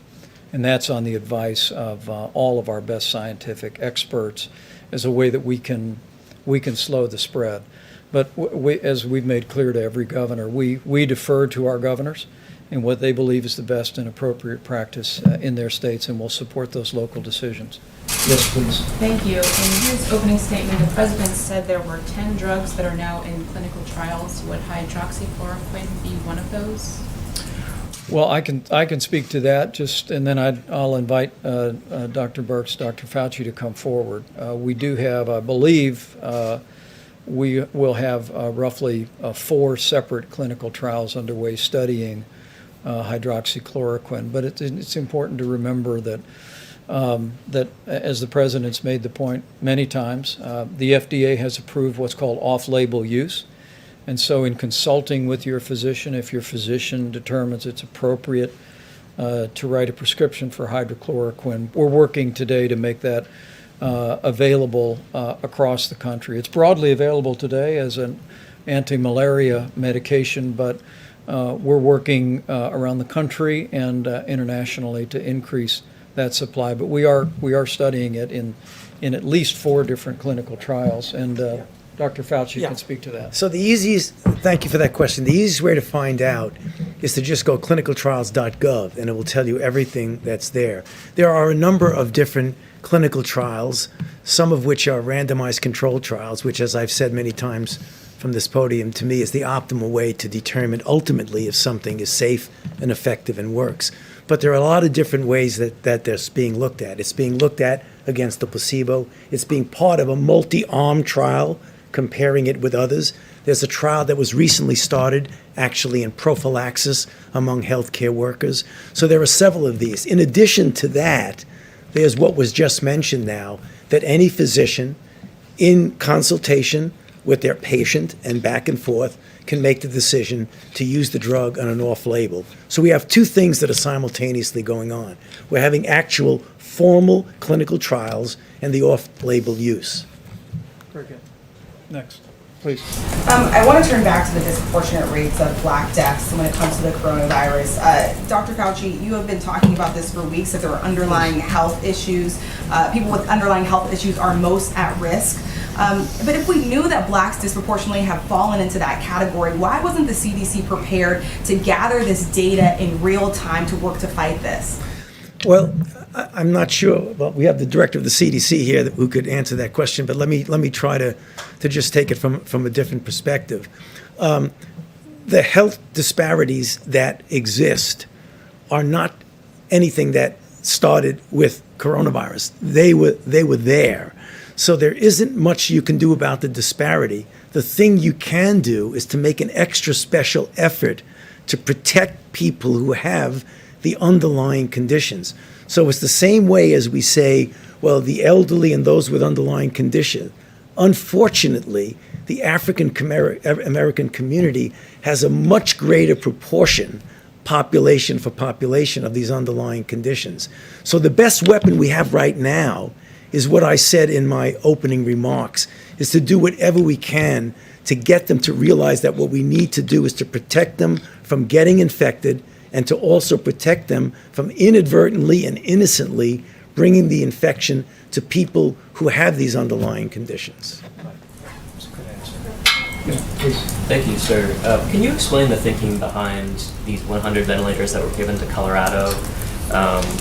And that's on the advice of all of our best scientific experts as a way that we can slow the spread. But as we've made clear to every governor, we defer to our governors and what they believe is the best and appropriate practice in their states, and we'll support those local decisions. Yes, please. Thank you. In his opening statement, the President said there were 10 drugs that are now in clinical trials. Would hydroxychloroquine be one of those? Well, I can speak to that, and then I'll invite Dr. Birx, Dr. Fauci to come forward. We do have, I believe, we will have roughly 4 separate clinical trials underway studying hydroxychloroquine. But it's important to remember that as the President's made the point many times, the FDA has approved what's called off-label use. And so in consulting with your physician, if your physician determines it's appropriate to write a prescription for hydrochloroquine, we're working today to make that available across the country. It's broadly available today as an anti-malaria medication, but we're working around the country and internationally to increase that supply. But we are studying it in at least 4 different clinical trials, and Dr. Fauci can speak to that. So thank you for that question. The easiest way to find out is to just go clinicaltrials.gov, and it will tell you everything that's there. There are a number of different clinical trials, some of which are randomized controlled trials, which, as I've said many times from this podium, to me is the optimal way to determine ultimately if something is safe and effective and works. But there are a lot of different ways that that's being looked at. It's being looked at against the placebo. It's being part of a multi-arm trial, comparing it with others. There's a trial that was recently started, actually in prophylaxis among healthcare workers. So there are several of these. In addition to that, there's what was just mentioned now, that any physician, in consultation with their patient and back and forth, can make the decision to use the drug on an off-label. So we have two things that are simultaneously going on. We're having actual formal clinical trials and the off-label use. Very good. Next, please. I want to turn back to the disproportionate rates of Black deaths when it comes to the coronavirus. Dr. Fauci, you have been talking about this for weeks, that there are underlying health issues. People with underlying health issues are most at risk. But if we knew that Blacks disproportionately have fallen into that category, why wasn't the CDC prepared to gather this data in real time to work to fight this? Well, I'm not sure. Well, we have the director of the CDC here who could answer that question, but let me try to just take it from a different perspective. The health disparities that exist are not anything that started with coronavirus. They were there. So there isn't much you can do about the disparity. The thing you can do is to make an extra special effort to protect people who have the underlying conditions. So it's the same way as we say, well, the elderly and those with underlying condition. Unfortunately, the African American community has a much greater proportion, population for population, of these underlying conditions. So the best weapon we have right now is what I said in my opening remarks, is to do whatever we can to get them to realize that what we need to do is to protect them from getting infected and to also protect them from inadvertently and innocently bringing the infection to people who have these underlying conditions. Thank you, sir. Can you explain the thinking behind these 100 ventilators that were given to Colorado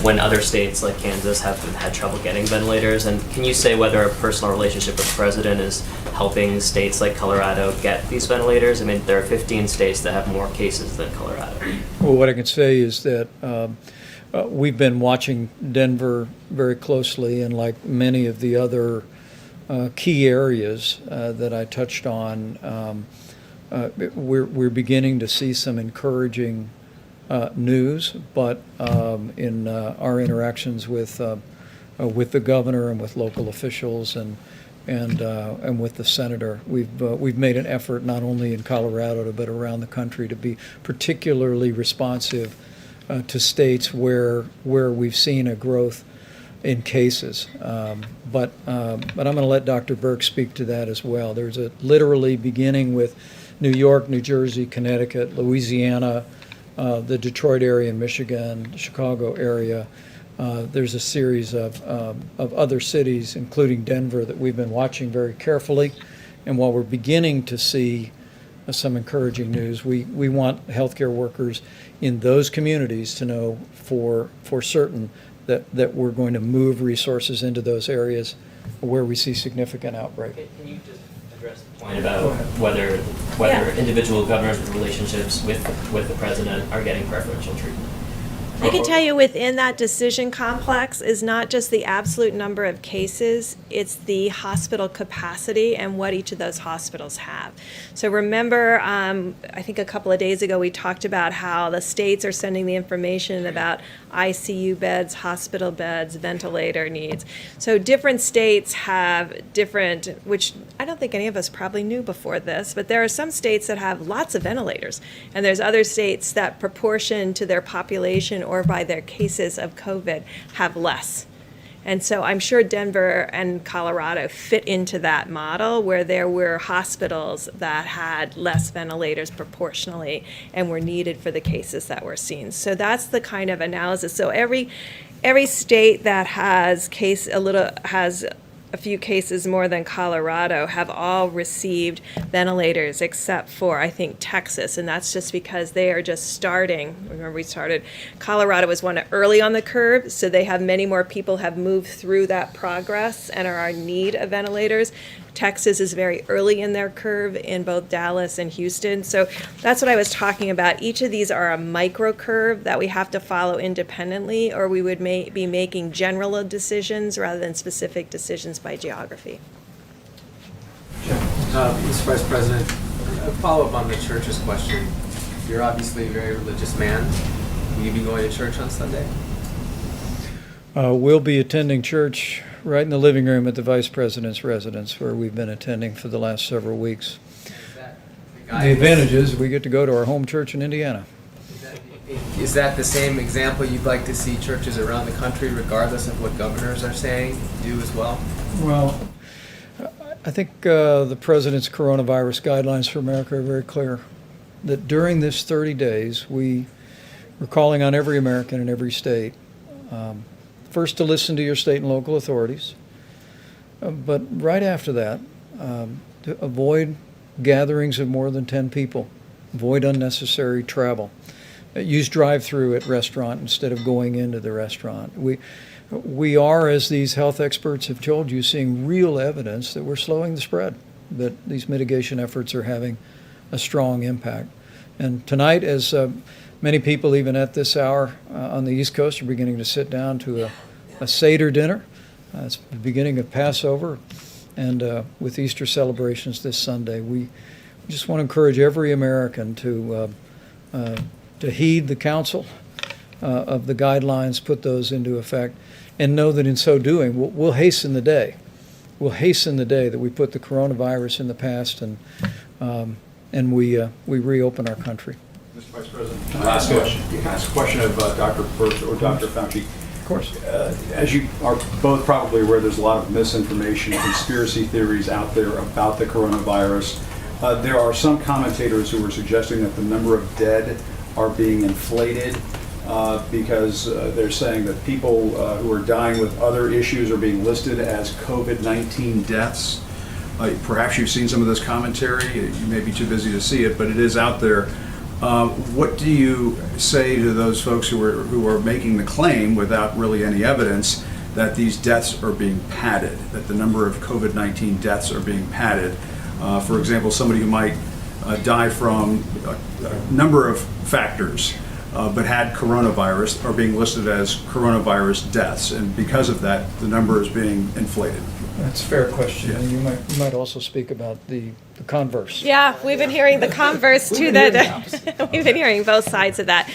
when other states like Kansas have had trouble getting ventilators? And can you say whether a personal relationship with the president is helping states like Colorado get these ventilators? I mean, there are 15 states that have more cases than Colorado. Well, what I can say is that we've been watching Denver very closely, and like many of the other key areas that I touched on, we're beginning to see some encouraging news, but in our interactions with the governor and with local officials and with the senator, we've made an effort not only in Colorado but around the country to be particularly responsive to states where we've seen a growth in cases. But I'm going to let Dr. Burke speak to that as well. There's literally beginning with New York, New Jersey, Connecticut, Louisiana, the Detroit area in Michigan, Chicago area. There's a series of other cities, including Denver, that we've been watching very carefully. And while we're beginning to see some encouraging news, we want healthcare workers in those communities to know for certain that we're going to move resources into those areas where we see significant outbreak. Can you just address the point about whether individual governors with relationships with the president are getting preferential treatment? I can tell you within that decision complex is not just the absolute number of cases, it's the hospital capacity and what each of those hospitals have. So remember, I think a couple of days ago we talked about how the states are sending the information about ICU beds, hospital beds, ventilator needs. So different states have different, which I don't think any of us probably knew before this, but there are some states that have lots of ventilators, and there's other states that proportion to their population or by their cases of COVID have less. And so I'm sure Denver and Colorado fit into that model where there were hospitals that had less ventilators proportionally and were needed for the cases that were seen. So that's the kind of analysis. So every state that has a few cases more than Colorado, have all received ventilators except for, I think, Texas. And that's just because they are just starting. Remember, we started, Colorado was one early on the curve, so they have many more people have moved through that progress and are in need of ventilators. Texas is very early in their curve in both Dallas and Houston. So that's what I was talking about. Each of these are a micro curve that we have to follow independently, or we would be making general decisions rather than specific decisions by geography. Mr. Vice President, a follow-up on the church's question. You're obviously a very religious man. Will you be going to church on Sunday? We'll be attending church right in the living room at the Vice President's residence, where we've been attending for the last several weeks. The advantage is we get to go to our home church in Indiana. Is that the same example you'd like to see churches around the country, regardless of what governors are saying, do as well? Well, I think the President's coronavirus guidelines for America are very clear, that during this 30 days, we're calling on every American in every state, first to listen to your state and local authorities, but right after that, to avoid gatherings of more than 10 people, avoid unnecessary travel, use drive-through at restaurant instead of going into the restaurant. We are, as these health experts have told you, seeing real evidence that we're slowing the spread, that these mitigation efforts are having a strong impact. And tonight, as many people, even at this hour on the East Coast, are beginning to sit down to a Seder dinner. It's the beginning of Passover, and with Easter celebrations this Sunday. We just want to encourage every American to heed the counsel of the guidelines, put those into effect, and know that in so doing, we'll hasten the day. We'll hasten the day that we put the coronavirus in the past and we reopen our country. Mr. Vice President, can I ask a question of Dr. Birx or Dr. Fauci? Of course. As you are both probably aware, there's a lot of misinformation, conspiracy theories out there about the coronavirus. There are some commentators who are suggesting that the number of dead are being inflated because they're saying that people who are dying with other issues are being listed as COVID-19 deaths. Perhaps you've seen some of this commentary. You may be too busy to see it, but it is out there. What do you say to those folks who are making the claim without really any evidence that these deaths are being padded, that the number of COVID-19 deaths are being padded? For example, somebody who might die from a number of factors but had coronavirus are being listed as coronavirus deaths, and because of that, the number is being inflated. That's a fair question. And you might also speak about the converse. Yeah, we've been hearing the converse too. That we've been hearing both sides of that.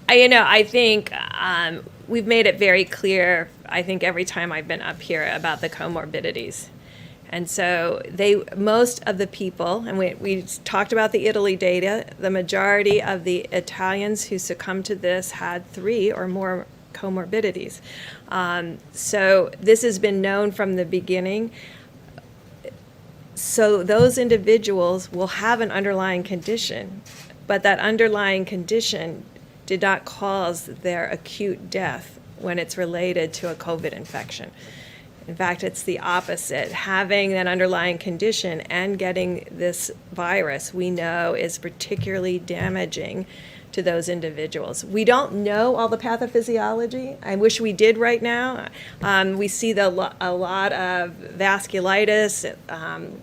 I think we've made it very clear, I think every time I've been up here, about the comorbidities. And so most of the people, and we talked about the Italy data, the majority of the Italians who succumbed to this had 3 or more comorbidities. So this has been known from the beginning. So those individuals will have an underlying condition, but that underlying condition did not cause their acute death when it's related to a COVID infection. In fact, it's the opposite. Having that underlying condition and getting this virus, we know, is particularly damaging to those individuals. We don't know all the pathophysiology. I wish we did right now. We see a lot of vasculitis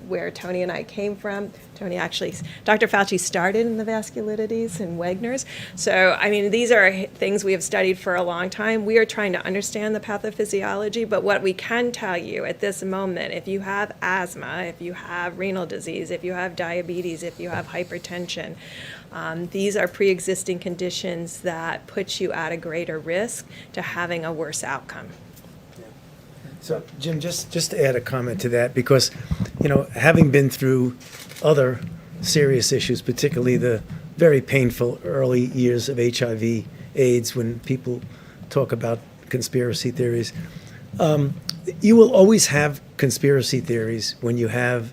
where Tony and I came from. Tony Dr. Fauci started in the vasculitides and Wegener's. So, these are things we have studied for a long time. We are trying to understand the pathophysiology, but what we can tell you at this moment, if you have asthma, if you have renal disease, if you have diabetes, if you have hypertension, these are pre-existing conditions that put you at a greater risk to having a worse outcome. So, Jim, just to add a comment to that, because, having been through other serious issues, particularly the very painful early years of HIV, AIDS, when people talk about conspiracy theories, you will always have conspiracy theories when you have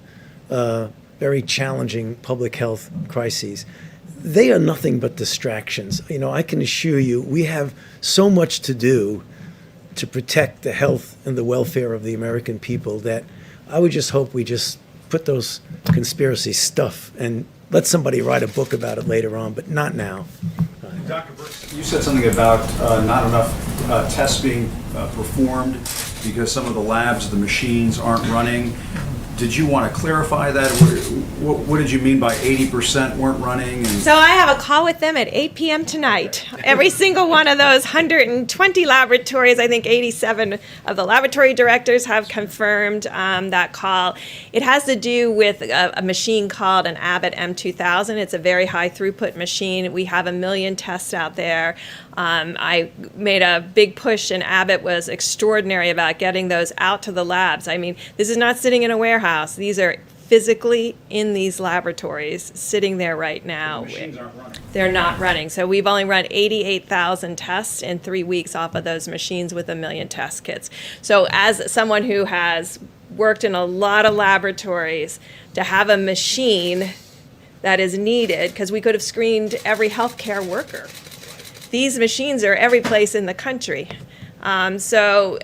very challenging public health crises. They are nothing but distractions. I can assure you, we have so much to do to protect the health and the welfare of the American people that I would just hope we just put those conspiracy stuff and let somebody write a book about it later on, but not now. Dr. Brooks, you said something about not enough tests being performed because some of the labs, the machines aren't running. Did you want to clarify that? What did you mean by 80% weren't running? And So I have a call with them at 8 p.m. tonight. Every single one of those 120 laboratories, I think 87 of the laboratory directors have confirmed that call. It has to do with a machine called an Abbott M2000. It's a very high throughput machine. We have 1 million tests out there. I made a big push, and Abbott was extraordinary about getting those out to the labs. I mean, this is not sitting in a warehouse. These are physically in these laboratories, sitting there right now. the machines aren't running? They're not running. So we've only run 88,000 tests in 3 weeks off of those machines with 1 million test kits. So as someone who has worked in a lot of laboratories, to have a machine that is needed, because we could have screened every healthcare worker. These machines are every place in the country. So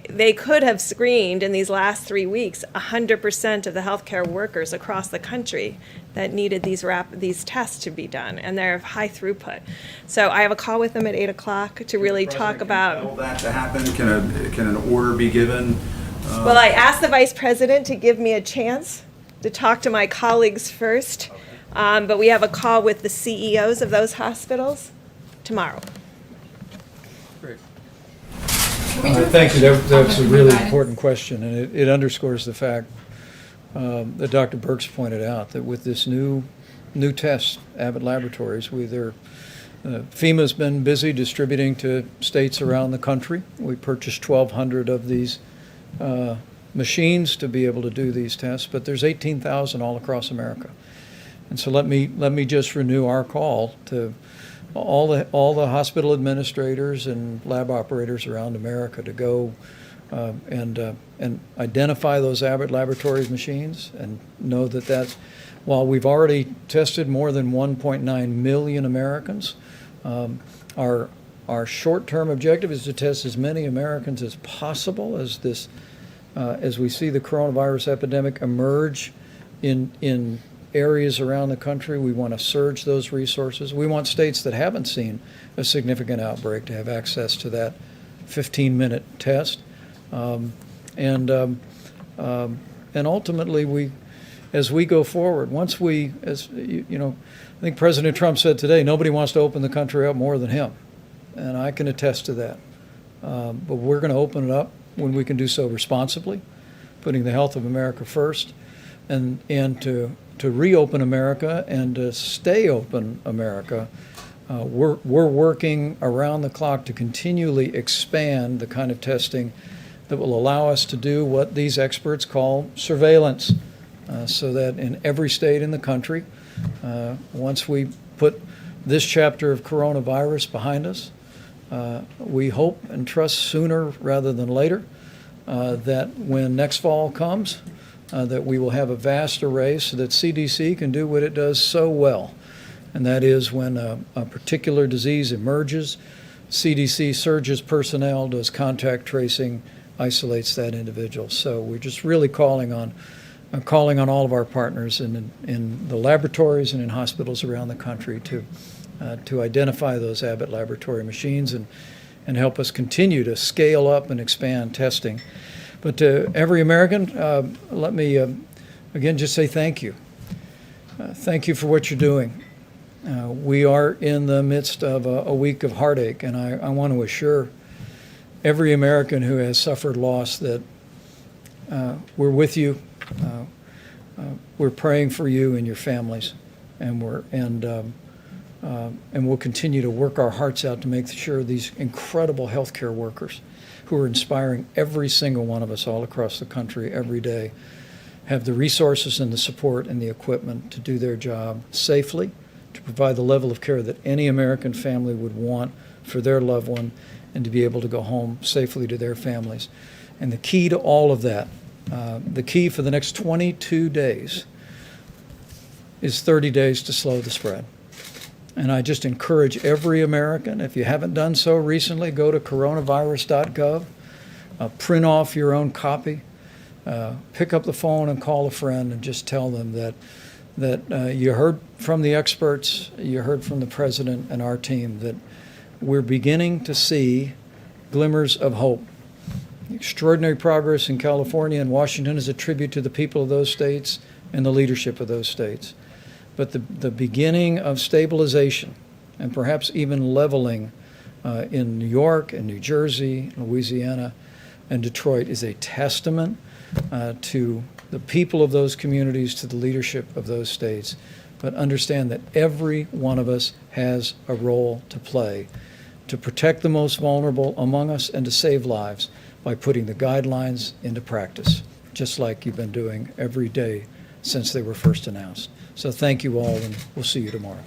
they could have screened in these last 3 weeks 100% of the healthcare workers across the country that needed these tests to be done, and they're high throughput. So I have a call with them at 8 o'clock to really talk about. All that to happen? Can an order be given? Well, I asked the vice president to give me a chance to talk to my colleagues first, but we have a call with the CEOs of those hospitals tomorrow. Thank you. That's a really important question, and it underscores the fact that Dr. Birx pointed out that with this new test, Abbott Laboratories, FEMA's been busy distributing to states around the country. We purchased 1,200 of these machines to be able to do these tests, but there's 18,000 all across America. And so let me just renew our call to all the hospital administrators and lab operators around America to go and identify those Abbott Laboratories machines and know that that's, while we've already tested more than 1.9 million Americans, our short-term objective is to test as many Americans as possible as we see the coronavirus epidemic emerge in areas around the country. We want to surge those resources. We want states that haven't seen a significant outbreak to have access to that 15-minute test. And ultimately, as we go forward, I think President Trump said today, nobody wants to open the country up more than him. And I can attest to that. But we're going to open it up when we can do so responsibly, putting the health of America first, and to reopen America and to stay open America. We're working around the clock to continually expand the kind of testing that will allow us to do what these experts call surveillance, so that in every state in the country, once we put this chapter of coronavirus behind us, we hope and trust sooner rather than later that when next fall comes, that we will have a vast array so that CDC can do what it does so well. And that is when a particular disease emerges, CDC surges personnel, does contact tracing, isolates that individual. So we're just really calling on all of our partners in the laboratories and in hospitals around the country to identify those Abbott Laboratory machines and help us continue to scale up and expand testing. But to every American, let me again just say thank you. Thank you for what you're doing. We are in the midst of a week of heartache, and I want to assure every American who has suffered loss that we're with you. We're praying for you and your families, and we'll continue to work our hearts out to make sure these incredible healthcare workers who are inspiring every single one of us all across the country every day have the resources and the support and the equipment to do their job safely, to provide the level of care that any American family would want for their loved one, and to be able to go home safely to their families. And the key to all of that, the key for the next 22 days is 30 days to slow the spread. And I just encourage every American, if you haven't done so recently, go to coronavirus.gov, Print off your own copy. Pick up the phone and call a friend and just tell them that you heard from the experts, you heard from the president and our team that we're beginning to see glimmers of hope. Extraordinary progress in California and Washington is a tribute to the people of those states and the leadership of those states. But the beginning of stabilization and perhaps even leveling in New York and New Jersey, Louisiana, and Detroit is a testament to the people of those communities, to the leadership of those states. But understand that every one of us has a role to play to protect the most vulnerable among us and to save lives by putting the guidelines into practice, just like you've been doing every day since they were first announced. So thank you all, and we'll see you tomorrow.